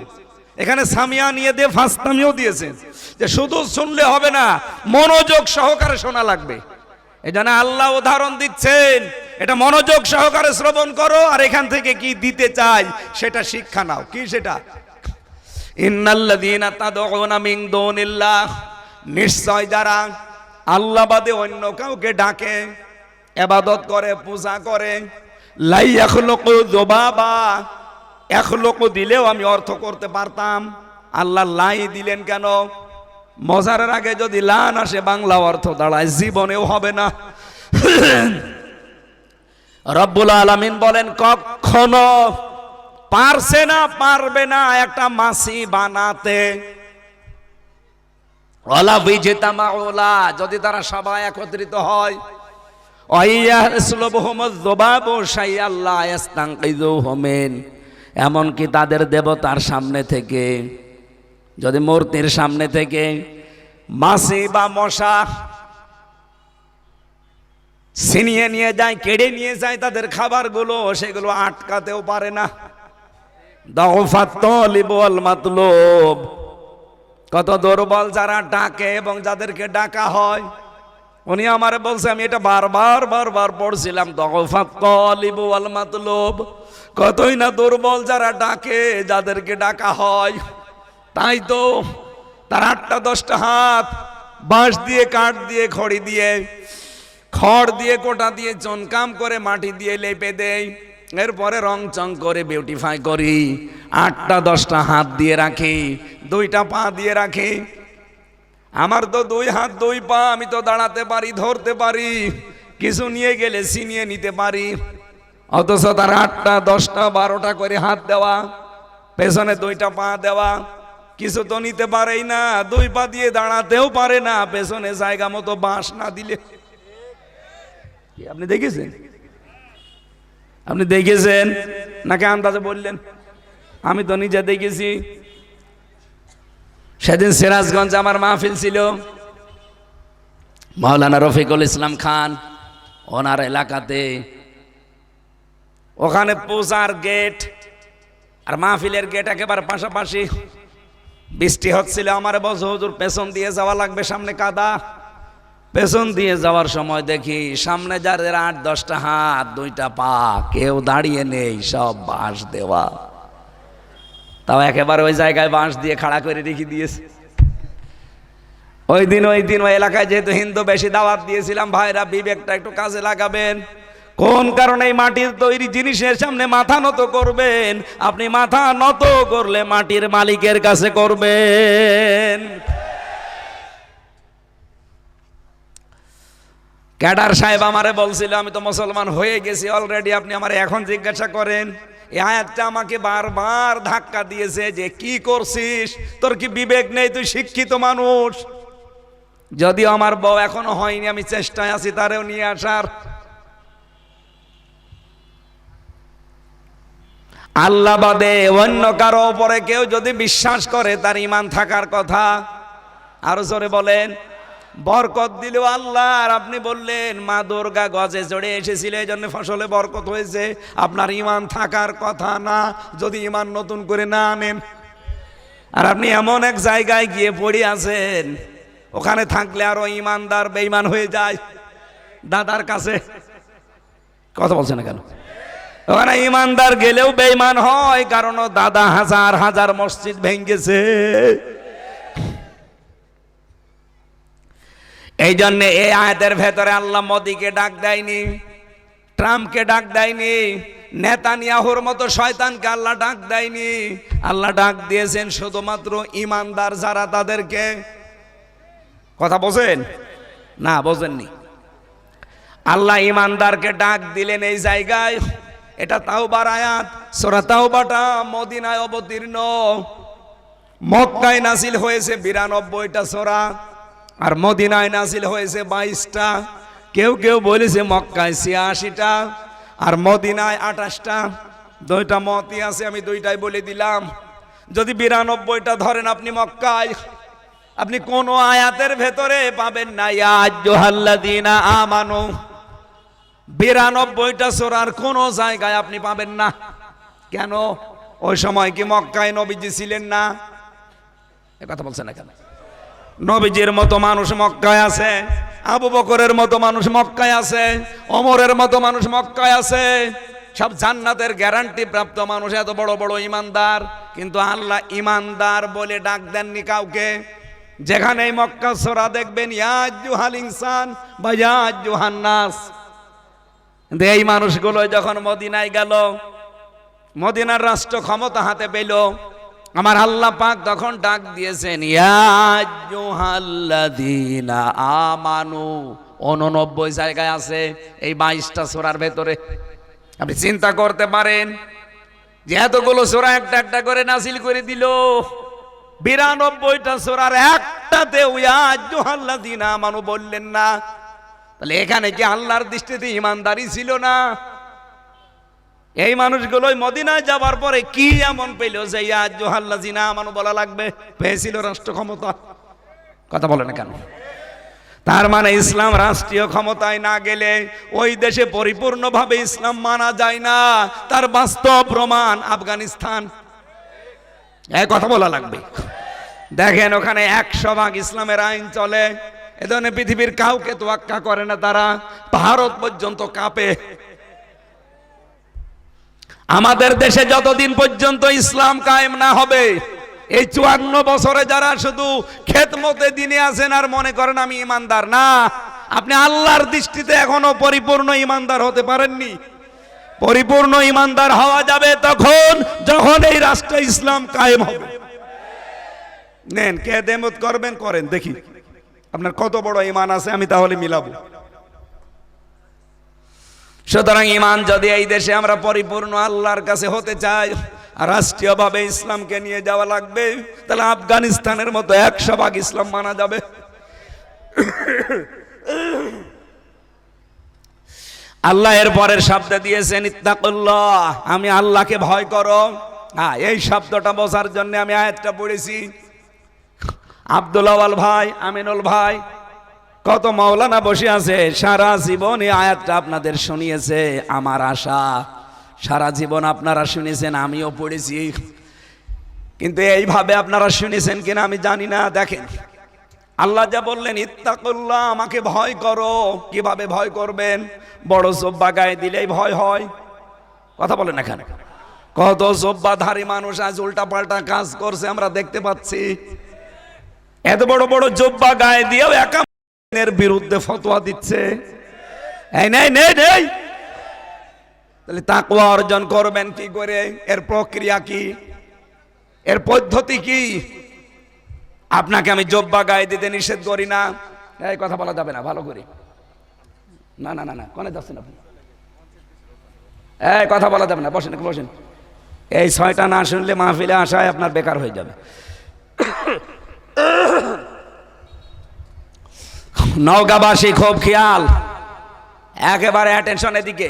এখানে সামিয়া নিয়ে দিয়ে ফাস্তামিউ দিয়েছেন, যে শুধু শুনলে হবে না, মনোযোগ সহকারে শোনা লাগবে। এজন্য আল্লাহ উদাহরণ দিচ্ছেন, এটা মনোযোগ সহকারে শ্রবণ করো, আর এখান থেকে কি দিতে চাই সেটা শিক্ষা নাও। কি সেটা? ইন্নাল্লাযীনা তাদউনা মিন দুনিল্লাহ, নিশ্চয় যারা আল্লাহ বাদে অন্য কাউকে ডাকে, ইবাদত করে, পূজা করে, লা ইয়াখলুকু যুবাবা, ইয়াখলুকু দিলেও আমি অর্থ করতে পারতাম, আল্লাহ লাই দিলেন কেন? মজারের আগে যদি লান আসে বাংলা অর্থ দাঁড়ায় জীবনেও হবে না। রব্বুল আলামিন বলেন কখনো পারছে না, পারবে না একটা মাছি বানাতে। ওয়ালা বিজতামাউলা, যদি তারা সবাই একত্রিত হয়, ওয়াইয়াসলুবহুমুয যুবাবু শাইআল্লা ইস্তানকিযুহু মিন, এমনকি তাদের দেবতার সামনে থেকে, যদি মূর্তির সামনে থেকে মাছি বা মশা ছিনিয়ে নিয়ে যায়, কেড়ে নিয়ে যায় তাদের খাবারগুলো, সেগুলো আটকাতেও পারে না। দাউফাত তালিব ওয়াল মাতলুব, কত দুর্বল যারা ডাকে এবং যাদেরকে ডাকা হয়। উনি আমারে বলছে, আমি এটা বারবার পড়ছিলাম, দাউফাত তালিব ওয়াল মাতলুব, কতই না দুর্বল যারা ডাকে, যাদেরকে ডাকা হয়। তাই তো তার 8টা 10টা হাত, বাঁশ দিয়ে, কাঠ দিয়ে, খড়ি দিয়ে, খড় দিয়ে, কোটা দিয়ে, চনকাম করে, মাটি দিয়ে লেপে দেয়, এরপরে রং চং করে বিউটিফাই করি। 8টা 10টা হাত দিয়ে রাখি, 2টা পা দিয়ে রাখি। আমার তো 2 হাত 2 পা, আমি তো দাঁড়াতে পারি, ধরতে পারি, কিছু নিয়ে গেলে ছিনিয়ে নিতে পারি। অথচ তার 8টা 10টা 12টা করে হাত দেওয়া, পেছনে 2টা পা দেওয়া, কিছু তো নিতে পারেই না, 2 পা দিয়ে দাঁড়াতেও পারে না, পেছনে জায়গা মতো বাঁশ না দিলে। আপনি দেখেছেন? আপনি দেখেছেন নাকি আন্দাজে বললেন? আমি তো নিজে দেখেছি। সেদিন সিরাজগঞ্জ আমার মাহফিল ছিল, মাওলানা রফিকুল ইসলাম খান ওনার এলাকাতে। ওখানে পূজার গেট আর মাহফিলের গেট একেবারে পাশাপাশি। বৃষ্টি হচ্ছিল, আমার বলছে হুজুর পেছন দিয়ে যাওয়া লাগবে, সামনে কাদা। পেছন দিয়ে যাওয়ার সময় দেখি সামনে যাদের 8-10টা হাত 2টা পা, কেউ দাঁড়িয়ে নেই, সব বাঁশ দেওয়া। তাও একেবারে ওই জায়গায় বাঁশ দিয়ে খাড়া করে রেখে দিয়েছে। ওই দিন ওই এলাকায় যেহেতু হিন্দু বেশি, দাওয়াত দিয়েছিলাম, ভাইরা বিবেকটা একটু কাজে লাগাবেন। কোন কারণে এই মাটির তৈরি জিনিসের সামনে মাথা নত করবেন? আপনি মাথা নত করলে মাটির মালিকের কাছে করবেন। ক্যাডার সাহেব আমারে বলছিল, আমি তো মুসলমান হয়ে গেছি অলরেডি, আপনি আমারে এখন জিজ্ঞাসা করেন? এই আয়াতটা আমাকে বারবার ধাক্কা দিয়েছে যে কি করছিস, তোর কি বিবেক নেই? তুই শিক্ষিত মানুষ। যদিও আমার বউ এখনো হয়নি, আমি চেষ্টায় আছি তারেও নিয়ে আসার। আল্লাহ বাদে অন্য কারো উপরে কেউ যদি বিশ্বাস করে, তার ঈমান থাকার কথা। আরো জোরে বলেন। বরকত দিল আল্লাহ। আর আপনি বললেন মা দুর্গা গজে চড়ে এসেছিল, এই জন্য ফসলে বরকত হয়েছে। আপনার ঈমান থাকার কথা না, যদি ঈমান নতুন করে না আনেন। আর আপনি এমন এক জায়গায় গিয়ে পড়ে আছেন, ওখানে থাকলে আরো ঈমানদার বেঈমান হয়ে যায়। দাদার কাছে কথা বলছেন না কেন? ওখানে ঈমানদার গেলেও বেঈমান হয়, কারণ দাদা হাজার হাজার মসজিদ ভেঙেছে। এই জন্য এই আয়াতের ভেতরে আল্লাহ মোদিকে ডাক দেয়নি, ট্রাম্পকে ডাক দেয়নি, নেতানিয়াহুর মতো শয়তানকে আল্লাহ ডাক দেয়নি। আল্লাহ ডাক দিয়েছেন শুধুমাত্র ঈমানদার যারা, তাদেরকে। কথা বোঝেন না? বোঝেননি? আল্লাহ ঈমানদারকে ডাক দিলেন এই জায়গায়। এটা তাওবার আয়াত। সূরা তাওবাটা মদিনায় অবতীর্ণ, মক্কায় নাজিল হয়েছে 92টা সূরা, আর মদিনায় নাজিল হয়েছে 22টা। কেউ কেউ বলেছে মক্কায় 86টা আর মদিনায় 28টা।
দুইটা মতই আছে, আমি দুইটাই বলে দিলাম। যদি 92টা ধরেন আপনি মক্কায়, আপনি কোন আয়াতের ভেতরে পাবেন না ইয়া আইয়ুহাল্লাযীনা আমানু। 92টা সূরার কোন জায়গায় আপনি পাবেন না। কেন? ওই সময় কি মক্কায় নবীজি ছিলেন না? এ কথা বলছেন না কেন? নবীজির মতো মানুষ মক্কায় আছে, আবু বকরের মতো মানুষ মক্কায় আছে, ওমরের মতো মানুষ মক্কায় আছে, সব জান্নাতের গ্যারান্টি প্রাপ্ত মানুষ, এত বড় বড় ইমানদার। কিন্তু আল্লাহ ইমানদার বলে ডাক দেননি কাউকে। যেখানে মক্কা সূরা দেখবেন ইয়া আইয়ুহাল ইনসান বা ইয়া আইয়ুহান নাস। এই মানুষগুলো যখন মদিনায় গেল, মদিনার রাষ্ট্র ক্ষমতা হাতে পেল, আমার আল্লাহ পাক তখন ডাক দিয়েছেন ইয়া আইয়ুহাল্লাযীনা আমানু। 89 জায়গায় আছে এই 22টা সূরার ভেতরে। আপনি চিন্তা করতে পারেন যে এতগুলো সূরা একটা একটা করে নাযিল করে দিল, 92টা সূরার একটাতে ইয়া আইয়ুহাল্লাযীনা আমানু বললেন না। তাহলে এখানে কি আল্লাহর দৃষ্টিতে ইমানদারি ছিল না? এই মানুষগুলোই মদিনায় যাবার পরে কি এমন পেল যে ইয়া আইয়ুহাল্লাযীনা আমানু বলা লাগবে? পেয়েছিল রাষ্ট্র ক্ষমতা। কথা বলে না কেন? তার মানে ইসলাম রাষ্ট্রীয় ক্ষমতায় না গেলে ওই দেশে পরিপূর্ণভাবে ইসলাম মানা যায় না। তার বাস্তব প্রমাণ আফগানিস্তান। এই কথা বলা লাগবে। দেখেন ওখানে 100% ইসলামের আইন চলে। এ ধরনের পৃথিবীর কাউকে তোয়াক্কা করে না তারা। ভারত পর্যন্ত কাঁপে। আমাদের দেশে যতদিন পর্যন্ত ইসলাম কায়েম না হবে, এই 54 বছরে যারা শুধু খেদমতে দিনে আছেন আর মনে করেন আমি ইমানদার, না, আপনি আল্লাহর দৃষ্টিতে এখনো পরিপূর্ণ ইমানদার হতে পারেননি। পরিপূর্ণ ইমানদার হওয়া যাবে তখন যখন এই রাষ্ট্রে ইসলাম কায়েম হবে। নেন, খেদমত করবেন, করেন, দেখি আপনার কত বড় ঈমান আছে, আমি তাহলে মিলাবো। সুতরাং ঈমান যদি এই দেশে আমরা পরিপূর্ণ আল্লাহর কাছে হতে চাই, রাষ্ট্রীয়ভাবে ইসলামকে নিয়ে যাওয়া লাগবে। তাহলে আফগানিস্তানের মতো 100% ইসলাম মানা যাবে। আল্লাহ এর পরের শব্দ দিয়েছেন ইত্তাকুল্লাহ, আমি আল্লাহকে ভয় করো। এই শব্দটা বোঝার জন্য আমি আয়াতটা পড়েছি। আব্দুল আওয়াল ভাই, আমিনুল ভাই, কত মাওলানা বসে আছে, সারা জীবন এই আয়াতটা আপনাদের শুনিয়েছে। আমার আশা সারা জীবন আপনারা শুনেছেন, আমিও পড়েছি, কিন্তু এইভাবে আপনারা শুনেছেন কিনা আমি জানি না। দেখেন আল্লাহ যা বললেন ইত্তাকুল্লাহ, আমাকে ভয় করো। কিভাবে ভয় করবেন? বড় জব্বা গায়ে দিলেই ভয় হয়? কথা বলেন এখানে। কত জব্বাধারী মানুষ আজ উল্টা পাল্টা কাজ করছে আমরা দেখতে পাচ্ছি। এত বড় বড় জব্বা গায়ে দিয়েও একামের বিরুদ্ধে ফতোয়া দিচ্ছে। এই নেই নেই নেই। তাহলে তাকওয়া অর্জন করবেন কি করে? এর প্রক্রিয়া কি? এর পদ্ধতি কি? আপনাকে আমি জব্বা গায়ে দিতে নিষেধ করি না। এই কথা বলা যাবে না, ভালো করে। না না না না, কোনে যাচ্ছেন আপনি? এই কথা বলা যাবে না, বসেন বসেন। এই 6টা না শুনলে মাহফিলে আসায় আপনার বেকার হয়ে যাবে। নওগাঁবাসী খুব খেয়াল, একেবারে অ্যাটেনশন এদিকে।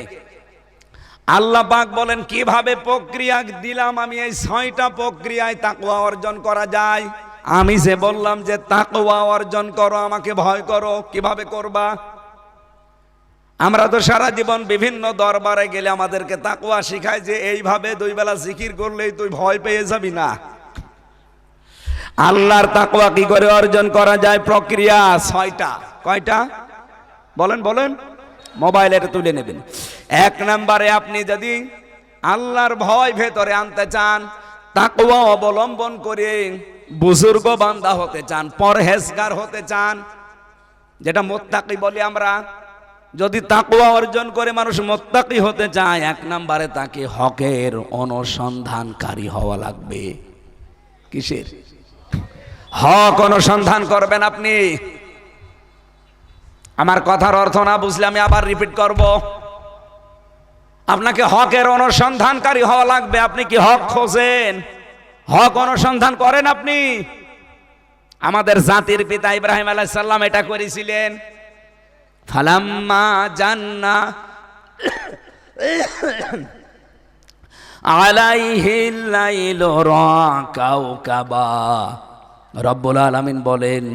আল্লাহ পাক বলেন কিভাবে প্রক্রিয়া দিলাম আমি, এই 6টা প্রক্রিয়ায় তাকওয়া অর্জন করা যায়। আমি যে বললাম যে তাকওয়া অর্জন করো, আমাকে ভয় করো, কিভাবে করবা? আমরা তো সারা জীবন বিভিন্ন দরবারে গেলে আমাদেরকে তাকওয়া শিখায় যে এইভাবে 2 বেলা জিকির করলেই তুই ভয় পেয়ে যাবি না। আল্লাহর তাকওয়া কি করে অর্জন করা যায়? প্রক্রিয়া 6টা। কয়টা বলেন বলেন, মোবাইলে তুলে নেবেন। 1 নম্বরে আপনি যদি আল্লাহর ভয় ভেতরে আনতে চান, তাকওয়া অবলম্বন করে বুজুর্গ বান্দা হতে চান, পরহেজগার হতে চান, যেটা মুত্তাকি বলি আমরা, যদি তাকওয়া অর্জন করে মানুষ মুত্তাকি হতে চায়, 1 নম্বরে তাকে হকের অনুসন্ধানকারী হওয়া লাগবে। কিসের হক অনুসন্ধান করবেন আপনি? আমার কথার অর্থ না বুঝলে আমি আবার রিপিট করব। আপনাকে হকের অনুসন্ধানকারী হওয়া লাগবে। আপনি কি হক খোঁজেন? হক অনুসন্ধান করেন আপনি? আমাদের জাতির পিতা ইব্রাহিম আলাইহিস সালাম এটা করেছিলেন। ফালাম্মা জান্না
আলাইহিল লাইলু রাকাউকাবা। রব্বুল আলামিন বলেন,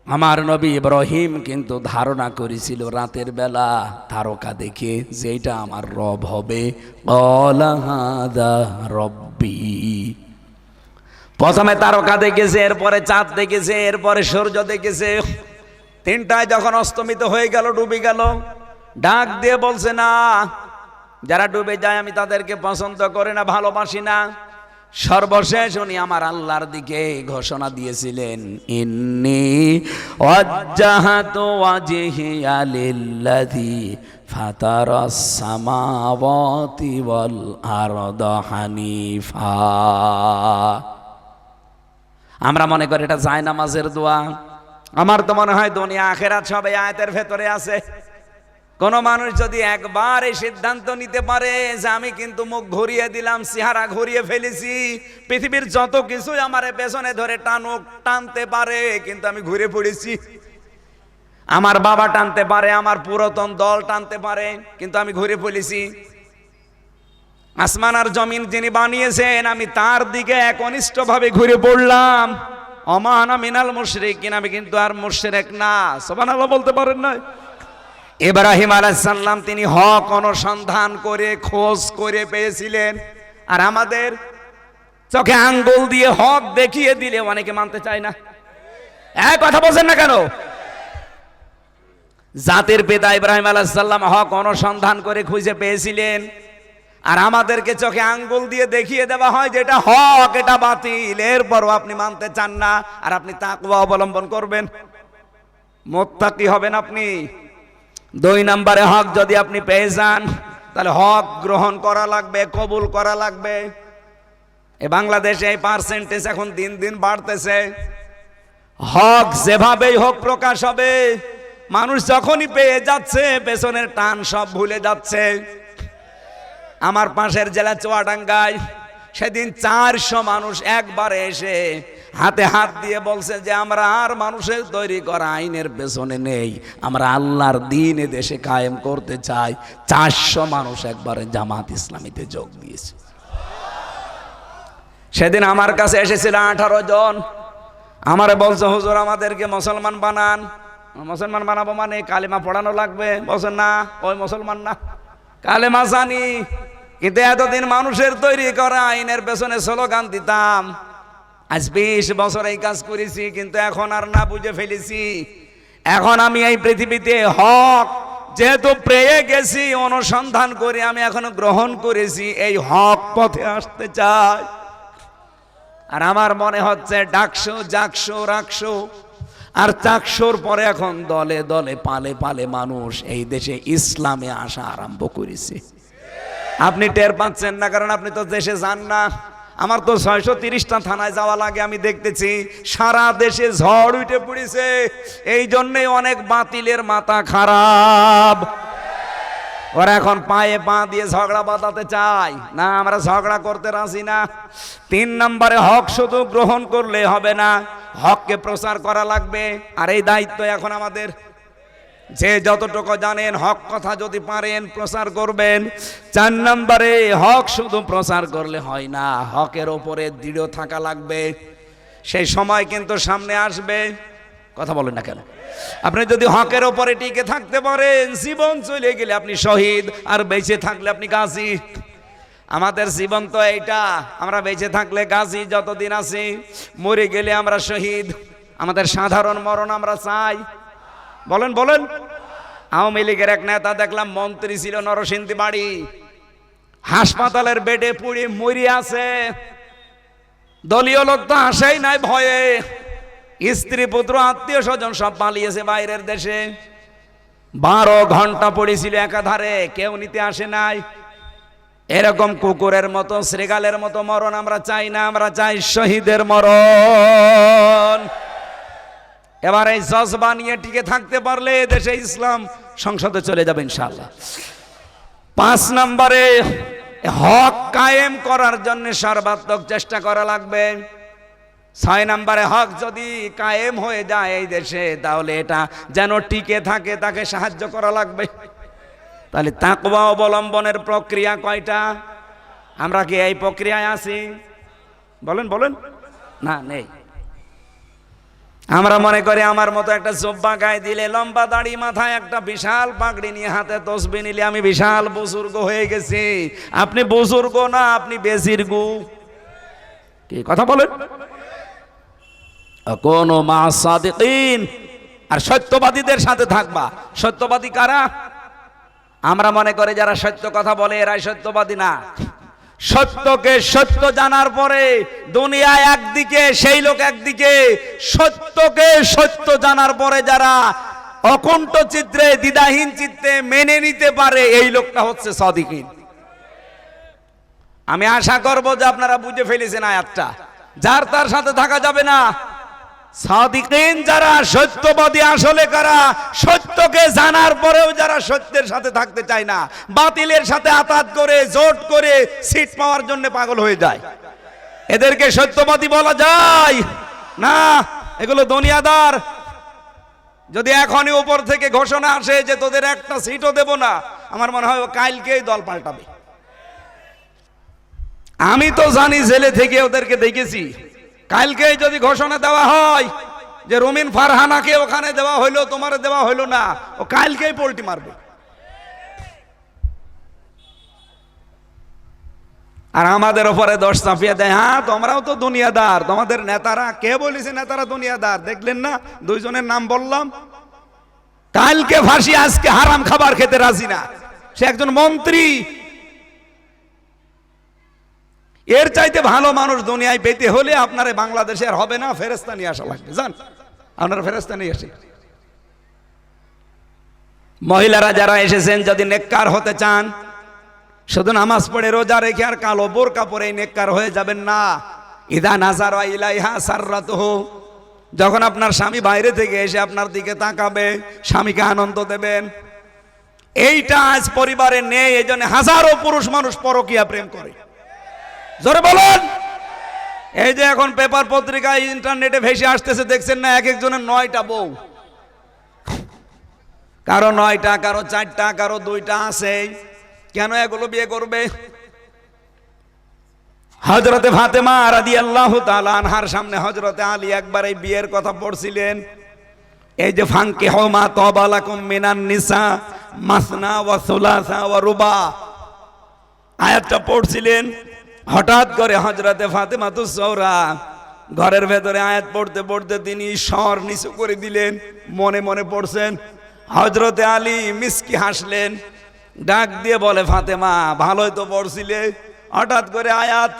আমার নবী ইব্রাহিম কিন্তু ধারণা করেছিল রাতের বেলা তারকা দেখে যে এটা আমার রব হবে। ক্বালা হাযা রব্বি। প্রথমে তারকা দেখেছে, এরপরে চাঁদ দেখেছে, এরপরে সূর্য দেখেছে। তিনটায় যখন অস্তমিত হয়ে গেল, ডুবে গেল, ডাক দিয়ে বলছে, না, যারা ডুবে যায় আমি তাদেরকে পছন্দ করি না, ভালোবাসি না। সর্বশেষ উনি আমার আল্লাহর দিকে ঘোষণা দিয়েছিলেন, ইন্নী ওয়াজ্জাহাতু ওয়াজহিয়া লিল্লাযী ফাতারাস সামাওয়াতি ওয়াল আরদা হানিফা। আমরা মনে করি এটা জায়নামাজের দোয়া। আমার তো মনে হয় দুনিয়া আখিরাত সব এই আয়াতের ভেতরে আছে। কোন মানুষ যদি একবার এই সিদ্ধান্ত নিতে পারে যে আমি কিন্তু মুখ ঘুরিয়ে দিলাম, চেহারা ঘুরিয়ে ফেলেছি, পৃথিবীর যত কিছুই আমার পেছনে ধরে টানতে পারে, কিন্তু আমি ঘুরে পড়েছি। আমার বাবা টানতে পারে, আমার পুরাতন দল টানতে পারে, কিন্তু আমি ঘুরে পড়েছি। আসমান আর জমিন যিনি বানিয়েছেন, আমি তার দিকে একনিষ্ঠভাবে ঘুরে পড়লাম। ওমা আনা মিনাল মুশরিকিন, আমি কিন্তু আর মুশরিক না। সুবহানাল্লাহ বলতে পারেন না? ইব্রাহিম আলাইহিস সালাম তিনি হক অনুসন্ধান করে খোঁজ করে পেয়েছিলেন, আর আমাদের চোখে আঙ্গুল দিয়ে হক দেখিয়ে দিলে অনেকে মানতে চায় না। এক কথা বলছেন না কেন? জাতির পিতা ইব্রাহিম আলাইহিস সালাম হক অনুসন্ধান করে খুঁজে পেয়েছিলেন, আর আমাদেরকে চোখে আঙ্গুল দিয়ে দেখিয়ে দেওয়া হয় যে এটা হক, এটা বাতিল, এরপরও আপনি মানতে চান না, আর আপনি তাকওয়া অবলম্বন করবেন, মুত্তাকি হবেন আপনি। 2 নম্বরে হক যদি আপনি পেয়ে যান, তাহলে হক গ্রহণ করা লাগবে, কবুল করা লাগবে। এই বাংলাদেশে এই পার্সেন্টেজ এখন দিন দিন বাড়তেছে। হক যেভাবেই হোক প্রকাশ হবে। মানুষ যখনই পেয়ে যাচ্ছে, পেছনের টান সব ভুলে যাচ্ছে। আমার পাশের জেলা চুয়াডাঙ্গায় সেদিন 400 মানুষ একবারে এসে হাতে হাত দিয়ে বলছে যে আমরা আর মানুষের তৈরি করা আইনের পেছনে নেই, আমরা আল্লাহর দ্বীন এ দেশে কায়েম করতে চাই। 400 মানুষ একবারে জামাত ইসলামীতে যোগ দিয়েছে। সেদিন আমার কাছে এসেছিল 18 জন। আমারে বলছে, হুজুর আমাদেরকে মুসলমান বানান। মুসলমান বানাবো মানে কালেমা পড়ানো লাগবে? বলছে না, ওই মুসলমান না, কালেমা জানি, কিন্তু এতদিন মানুষের তৈরি করা আইনের পেছনে স্লোগান দিতাম। আজ 20 বছর এই কাজ করেছি, কিন্তু এখন আর না বুঝে ফেলেছি। এখন আমি এই পৃথিবীতে হক যেহেতু পেয়ে গেছি, অনুসন্ধান করে আমি এখন গ্রহণ করেছি, এই হক পথে আসতে চাই। আর আমার মনে হচ্ছে ডাকশো, জাকশো, রাকশো আর চাকশোর পরে এখন দলে দলে পালে পালে মানুষ এই দেশে ইসলামে আসা আরম্ভ করেছে। আপনি টের পাচ্ছেন না, কারণ আপনি তো দেশে যান না। আমার তো 630টা থানায় যাওয়া লাগে, আমি দেখতেছি সারা দেশে ঝড় উঠে পড়েছে। এই জন্যই অনেক বাতিলের মাথা খারাপ। ওরা এখন পায়ে পা দিয়ে ঝগড়া বাঁধাতে চায় না, আমরা ঝগড়া করতে রাজি না। 3 নম্বরে হক শুধু গ্রহণ করলে হবে না, হককে প্রচার করা লাগবে। আর এই দায়িত্ব এখন আমাদের। যে যতটুকু জানেন হক কথা যদি পারেন প্রচার করবেন। 4 নম্বরে হক শুধু প্রচার করলে হয় না, হকের ওপরে দৃঢ় থাকা লাগবে। সেই সময় কিন্তু সামনে আসবে। কথা বলেন না কেন? আপনি যদি হকের ওপরে টিকে থাকতে পারেন, জীবন চলে গেলে আপনি শহীদ, আর বেঁচে থাকলে আপনি গাজী। আমাদের জীবন তো এইটা, আমরা বেঁচে থাকলে গাজী যতদিন আছি, মরে গেলে আমরা শহীদ। আমাদের সাধারণ মরণ আমরা চাই? বলেন বলেন। আওয়ামী লীগের এক নেতা দেখলাম, মন্ত্রী ছিল, নরসিংদী বাড়ি, হাসপাতালের বেডে পুড়ে মরে আছে। দলীয় লোক তো আসেই নাই ভয়ে, স্ত্রী পুত্র আত্মীয় স্বজন সব পালিয়েছে বাইরের দেশে। 12 ঘন্টা পড়েছিল একাধারে, কেউ নিতে আসে নাই। এরকম কুকুরের মতো, শ্রীগালের মতো মরণ আমরা চাই না, আমরা চাই শহীদের মরণ। এবার এই জজবা নিয়ে টিকে থাকতে পারলে দেশে ইসলাম সংসদে চলে যাবে ইনশাআল্লাহ। 5 নম্বরে হক কায়েম করার জন্য সর্বাত্মক চেষ্টা করা লাগবে। 6 নম্বরে হক যদি কায়েম হয়ে যায় এই দেশে, তাহলে এটা যেন টিকে থাকে, তাকে সাহায্য করা লাগবে। তাহলে তাকওয়া অবলম্বনের প্রক্রিয়া কয়টা?
আমরা কি এই প্রক্রিয়ায় আছি? বলেন বলেন, না নেই। আমরা মনে করি আমার মতো একটা জব্বা গায়ে দিলে, লম্বা দাড়ি, মাথায় একটা বিশাল পাগড়ি নিয়ে, হাতে তসবিহ নিলে আমি বিশাল বুজুর্গ হয়ে গেছি। আপনি বুজুর্গ না, আপনি বেজিরগু। কি কথা বলেন? কোন মা সাদিকিন, আর সত্যবাদীদের সাথে থাকবা। সত্যবাদী কারা? আমরা মনে করি যারা সত্য কথা বলে এরাই সত্যবাদী। না, সত্যকে সত্য জানার পরে দুনিয়া একদিকে, সেই লোক একদিকে। সত্যকে সত্য জানার পরে যারা অকুণ্ঠ চিত্রে, দ্বিধাহীন চিত্তে মেনে নিতে পারে, এই লোকটা হচ্ছে সাদিকিন। আমি আশা করব যে আপনারা বুঝে ফেলেছেন আয়াতটা। যার তার সাথে থাকা যাবে না। সাদিকিন যারা, সত্যবাদী আসলে কারা? সত্যকে জানার পরেও যারা সত্যের সাথে থাকতে চায় না, বাতিলের সাথে আতাত করে, জোট করে সিট পাওয়ার জন্য পাগল হয়ে যায়, এদেরকে সত্যবাদী বলা যায় না। এগুলো দুনিয়াদার। যদি এখনই উপর থেকে ঘোষণা আসে যে তোদের একটা সিটও দেব না, আমার মনে হয় কালকেই দল পাল্টাবে। আমি তো জানি, জেলে থেকে ওদেরকে দেখেছি। কালকে যদি ঘোষণা দেওয়া হয় যে রুমিন ফারহানাকে ওখানে দেওয়া হইলো, তোমার দেওয়া হইলো না, ও কালকেই পোল্টি মারবে। আর আমাদের উপরে দোষ চাপিয়ে দেয়, হ্যাঁ তোমরাও তো দুনিয়াদার। তোমাদের নেতারা, কে বলেছে নেতারা দুনিয়াদার? দেখলেন না, দুইজনের নাম বললাম। কালকে ফাঁসি, আজকে হারাম খাবার খেতে রাজি না। সে একজন মন্ত্রী। এর চাইতে ভালো মানুষ দুনিয়ায় পেতে হলে আপনার বাংলাদেশে আর হবে না, ফেরেশতা নিয়ে আসা লাগবে। জান, আপনারা ফেরেশতা নিয়ে আসে। মহিলারা যারা এসেছেন, যদি নেককার হতে চান, শুধু নামাজ পড়ে রোজা রেখে আর কালো বোরকা পরে নেককার হয়ে যাবেন না। ইদা নাজারা ইলাইহা সাররাতুহু, যখন আপনার স্বামী বাইরে থেকে এসে আপনার দিকে তাকাবে, স্বামীকে আনন্দ দেবেন। এইটা আজ পরিবারে নেই। এই জন্য হাজারো পুরুষ মানুষ পরকীয়া প্রেম করে। জোরে বলুন। এই যে এখন পেপার পত্রিকায়, ইন্টারনেটে ভেসে আসতেছে, দেখছেন না, এক একজনের 9টা বউ। কারো 9টা, কারো 4টা, কারো 2টা আছে। কেন এগুলো বিয়ে করবে? হযরতে ফাতেমা রাদিয়াল্লাহু তাআলা আনহার সামনে হযরতে আলী একবার এই বিয়ের কথা পড়ছিলেন। এই যে ফানকিহু মা তাবা লাকুম মিনান নিসা মাসনা ওয়া সুলাসা ওয়া রুবা, আয়াতটা পড়ছিলেন। হঠাৎ করে হযরতে ফাতেমাতুজ জোহরা ঘরের ভেতরে আয়াত পড়তে পড়তে তিনি স্বর নিচু করে দিলেন, মনে মনে পড়ছেন। হযরতে আলী মিসকি হাসলেন, ডাক দিয়ে বলে, ফাতেমা ভালোই তো পড়ছিলে, হঠাৎ করে আয়াত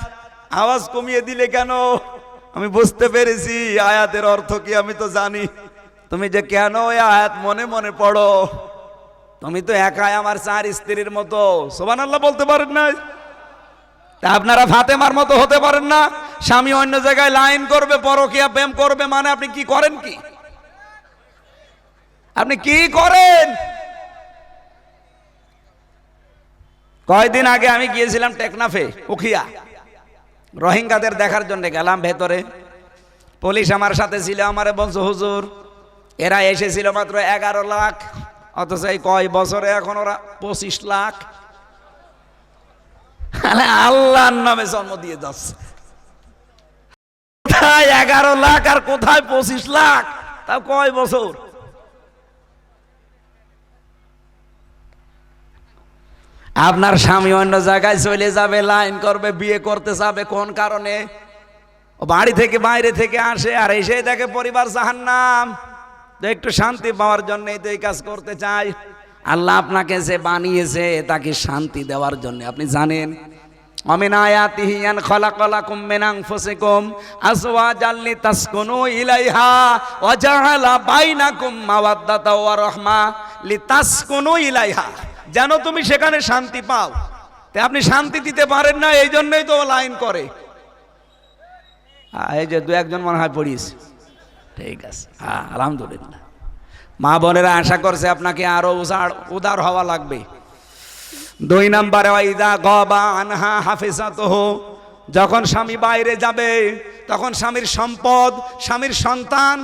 আওয়াজ কমিয়ে দিলে কেন? আমি বুঝতে পেরেছি আয়াতের অর্থ কি, আমি তো জানি। তুমি যে কেন ওই আয়াত মনে মনে পড়ো, তুমি তো একাই আমার 4 স্ত্রীর মতো। সুবহানাল্লাহ বলতে পারেন না? তা আপনারা ফাতেমার মতো হতে পারেন না? স্বামী অন্য জায়গায় লাইন করবে, পরকীয়া প্রেম করবে, মানে আপনি কি করেন? কি আপনি কি করেন? কয়েকদিন আগে আমি গিয়েছিলাম টেকনাফে, উখিয়া, রোহিঙ্গাদের দেখার জন্য গেলাম ভেতরে। পুলিশ আমার সাথে ছিল। আমারে বলছে, হুজুর এরা এসেছিল মাত্র 11 লাখ, অথচ এই কয় বছরে এখন ওরা 25 লাখ। আল্লাহর নামে জন্ম দিয়ে যাচ্ছে। কোথায় 11 লাখ আর কোথায় 25 লাখ? তাও কয় বছর? আপনার স্বামী অন্য জায়গায় চলে যাবে, লাইন করবে, বিয়ে করতে যাবে, কোন কারণে? বাড়ি থেকে বাইরে থেকে আসে, আর এসে দেখে পরিবার জাহান্নাম। তো একটু শান্তি পাওয়ার জন্যই তো এই কাজ করতে চাই। আল্লাহ আপনাকে যে বানিয়েছে তাকে শান্তি দেওয়ার জন্য। আপনি জানেন, আমিন আয়াতিহি আন খালাকালাকুম মিন আনফুসিকুম আজওয়াজাল লিতাসকুনু ইলাইহা ওয়া জাআলা বাইনাকুম মাওয়াদ্দাতা ওয়া রাহমা লিতাসকুনু ইলাইহা, যেন তুমি সেখানে শান্তি পাও। তাই আপনি শান্তি দিতে পারেন না, এই জন্যই তো লাইন করে। এই যে 2-1জন মনে হয় পড়িস, ঠিক আছে, আলহামদুলিল্লাহ। মা বোনেরা আশা করছে আপনাকে আরো উদার হওয়া লাগবে। 2 নম্বরে, ওয়াইদা গাবা আনহা হাফিজাতুহু, যখন স্বামী বাইরে যাবে তখন স্বামীর সম্পদ, স্বামীর সন্তান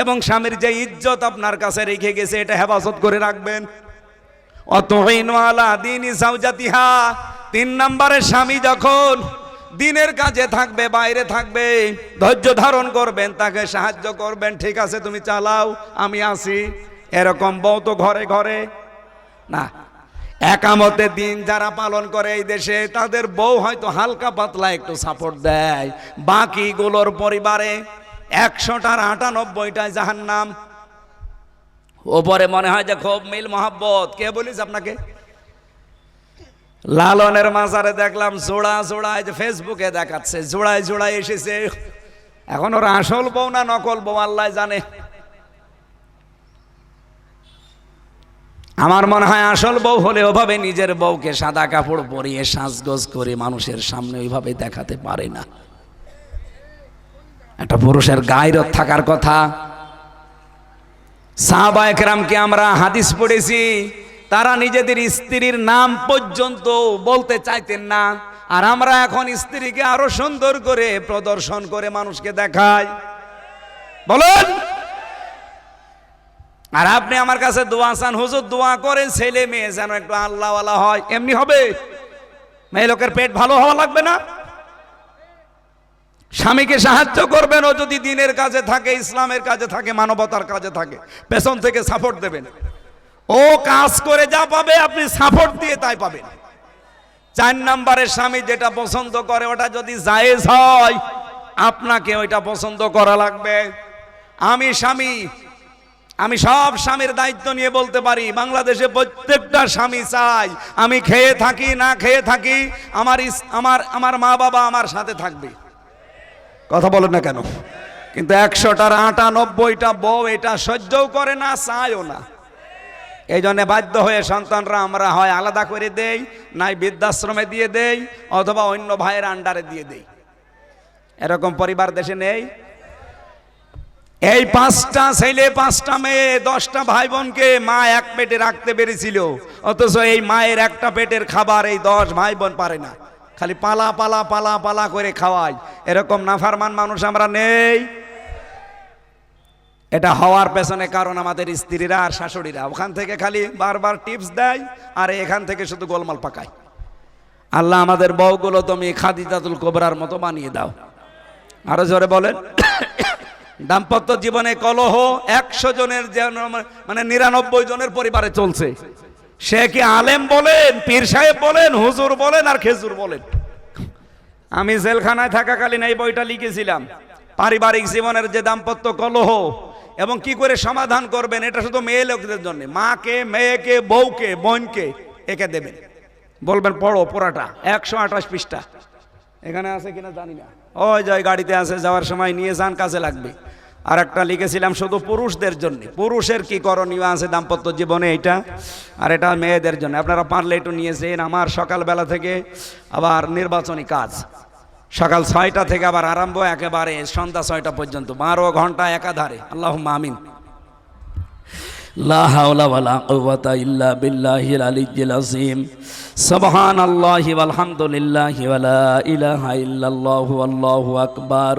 এবং স্বামীর যে ইজ্জত আপনার কাছে রেখে গেছে, এটা হেফাজত করে রাখবেন। অতুইনু আলা দীনি যাওজাতিহা, 3 নম্বরে স্বামী যখন দিনের কাজে থাকবে, বাইরে থাকবে, ধৈর্য ধারণ করবেন, তাকে সাহায্য করবেন, ঠিক আছে তুমি চালাও আমি আসি। এরকম বউ তো ঘরে ঘরে না। একামতে দিন যারা পালন করে এই দেশে, তাদের বউ হয়তো হালকা পাতলা একটু সাপোর্ট দেয়, বাকিগুলোর পরিবারে 100টার 98টাই জাহান্নাম। ওপরে মনে হয় যে খুব মিল মহাব্বত, কে বলিস আপনাকে? লালনের মাজারে দেখলাম জোড়া জোড়ায়, যে ফেসবুকে দেখাচ্ছে জোড়ায় জোড়ায় এসেছে। এখন ওর আসল বউ না নকল বউ আল্লাহ জানে। আমার মনে হয় আসল বউ হলে ওভাবে নিজের বউকে সাদা কাপড় পরিয়ে সাজগোজ করে মানুষের সামনে ওইভাবে দেখাতে পারে না। একটা পুরুষের গায়রত থাকার কথা। সাহাবায়ে কেরামকে আমরা হাদিস পড়েছি, তারা নিজেদের স্ত্রীর নাম পর্যন্ত বলতে চাইতেন না, আর আমরা এখন স্ত্রীকে আরো সুন্দর করে প্রদর্শন করে মানুষকে দেখাই। বলুন। আর আপনি আমার কাছে দোয়া চান, হুজুর দোয়া করেন ছেলে মেয়ে যেন একটু আল্লাহওয়ালা হয়, এমনি হবে? মেয়ে লোকের পেট ভালো হওয়া লাগবে না? স্বামীকে সাহায্য করবেন, ও যদি দিনের কাজে থাকে, ইসলামের কাজে থাকে, মানবতার কাজে থাকে, পেছন থেকে সাপোর্ট দেবেন। ও কাজ করে যা পাবে আপনি সাপোর্ট দিয়ে তাই পাবেন। 4 নম্বরের স্বামী যেটা পছন্দ করে ওটা যদি জায়েজ হয়, আপনাকে ওইটা পছন্দ করা লাগবে। আমি স্বামী, আমি সব স্বামীর দায়িত্ব নিয়ে বলতে পারি, বাংলাদেশে প্রত্যেকটা স্বামী চাই আমি খেয়ে থাকি না খেয়ে থাকি, আমার মা বাবা আমার সাথে থাকবে। কথা বলেন না কেন? কিন্তু 100টার 98টা বউ এটা সহ্যও করে না, চায়ও না। এই জন্য বাধ্য হয়ে সন্তানরা আমরা হয় আলাদা করে দেই, নাই বৃদ্ধাশ্রমে দিয়ে দেই, অথবা অন্য ভাইয়ের আন্ডারে দিয়ে দেই। এরকম পরিবার দেশে নেই? এই 5টা ছেলে 5টা মেয়ে 10টা ভাই বোনকে মা এক পেটে রাখতে পেরেছিল, অথচ এই মায়ের একটা পেটের খাবার এই 10 ভাই বোন পারে না, খালি পালা পালা পালা পালা করে খাওয়ায়। এরকম নাফরমান মানুষ আমরা নেই? এটা হওয়ার পেছনে কারণ আমাদের স্ত্রীরা আর শাশুড়িরা ওখান থেকে খালি বারবার টিপস দেয়, আর এখান থেকে শুধু গোলমাল পাকায়। আল্লাহ আমাদের বউগুলো তুমি খাদিজাতুল কুবরার মতো বানিয়ে দাও। আরো জোরে বলেন। দাম্পত্য জীবনে কলহ 100 জনের মানে 99 জনের পরিবারে চলছে। সে কি আলেম বলেন, পীর সাহেব বলেন, হুজুর বলেন আর খেজুর বলেন। আমি জেলখানায় থাকাকালীন এই বইটা লিখেছিলাম, পারিবারিক জীবনের যে দাম্পত্য কলহ এবং কি করে সমাধান করবেন, এটা শুধু মেয়ে লোকদের জন্য। মাকে, মেয়েকে, বউকে, বোনকে একে দেবেন, বলবেন পড়ো পুরাটা, 128 পৃষ্ঠা। এখানে আছে কিনা জানি না, ওই যে গাড়িতে আছে, যাওয়ার সময় নিয়ে যান, কাজে লাগবে। আর একটা লিখেছিলাম শুধু পুরুষদের জন্য, পুরুষের কি করণীয় আছে দাম্পত্য জীবনে, এটা। আর এটা মেয়েদের জন্য, আপনারা পারলে একটু নিয়েছেন। আমার সকালবেলা থেকে আবার নির্বাচনী কাজ, সকাল 6টা থেকে আবার আরম্ভ একেবারে সন্ধ্যা 6টা পর্যন্ত, 12 ঘন্টা একাধারে। আল্লাহুম্মা আমিন। লা হাওলা ওয়ালা কুওয়াতা ইল্লা বিল্লাহিল আলিয়্যিল আযীম। সুবহানাল্লাহি ওয়াল হামদুলিল্লাহি ওয়ালা ইলাহা ইল্লাল্লাহু আল্লাহু আকবার।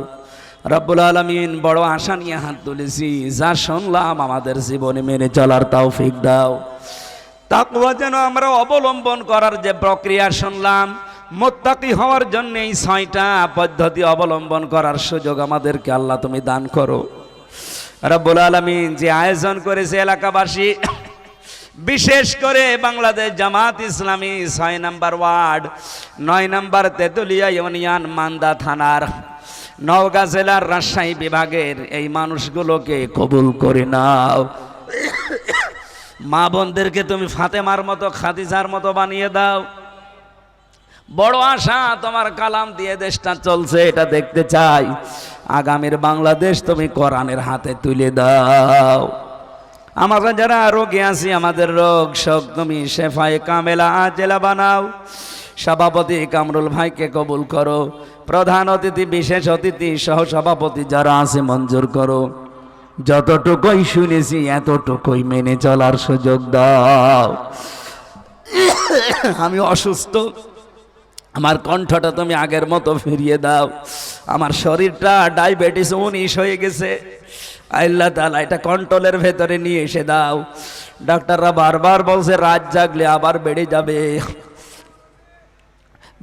রব্বুল আলামিন, বড় আশা নিয়ে হাত তুলেছি, যা শুনলাম আমাদের জীবনে মেনে চলার তৌফিক দাও। তাকওয়া যেন আমরা অবলম্বন করার যে প্রক্রিয়া শুনলাম, মুত্তাকি হওয়ার জন্য এই 6টা পদ্ধতি অবলম্বন করার সুযোগ আমাদেরকে আল্লাহ তুমি দান করো। রব্বুল আলামিন যে আয়োজন করেছে এলাকাবাসী, বিশেষ করে বাংলাদেশ জামাত ইসলামী 6 নম্বর ওয়ার্ড 9 নম্বর তেতুলিয়া ইউনিয়ন মান্দা থানার নওগাঁ জেলার রাজশাহী বিভাগের এই মানুষগুলোকে কবুল করে নাও। মা বোনদেরকে তুমি ফাতেমার মতো, খাদিজার মতো বানিয়ে দাও। বড় আশা, তোমার কালাম দিয়ে দেশটা চলছে, এটা দেখতে চাই। আগামীর বাংলাদেশ তুমি কোরআনের হাতে তুলে দাও। আমরা যারা রোগী আছি, আমাদের রোগ শোক তুমি শেফায়ে কামেলা আজেলা বানাও। সভাপতি কামরুল ভাইকে কবুল করো, প্রধান অতিথি, বিশেষ অতিথি, সহ সভাপতি যারা আছে মঞ্জুর করো। যতটুকুই শুনেছি এতটুকুই মেনে চলার সুযোগ দাও। আমি অসুস্থ, আমার কণ্ঠটা তুমি আগের মতো ফিরিয়ে দাও। আমার শরীরটা ডায়াবেটিস 19 হয়ে গেছে, আল্লাহ তাআলা এটা কন্ট্রোলের ভেতরে নিয়ে এসে দাও। ডাক্তাররা বারবার বলছে রাত জাগলে আবার বেড়ে যাবে।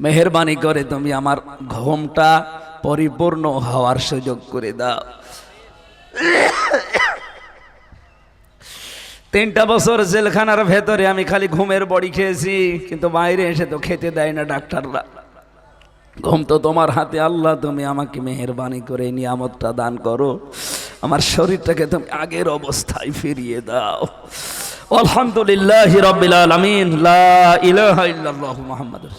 মেহেরবানি করে তুমি আমার ঘুমটা পরিপূর্ণ হওয়ার সুযোগ করে দাও। 3টা বছর জেলখানার ভেতরে আমি খালি ঘুমের বড়ি খেয়েছি, কিন্তু বাইরে এসে তো খেতে দেয় না ডাক্তাররা। ঘুম তো তোমার হাতে আল্লাহ, তুমি আমাকে মেহেরবানি করে এই নিয়ামতটা দান করো, আমার শরীরটাকে তুমি আগের অবস্থায় ফিরিয়ে দাও। আলহামদুলিল্লাহ রাব্বিল আলামিন, লা ইলাহা ইল্লাল্লাহু মুহাম্মাদুর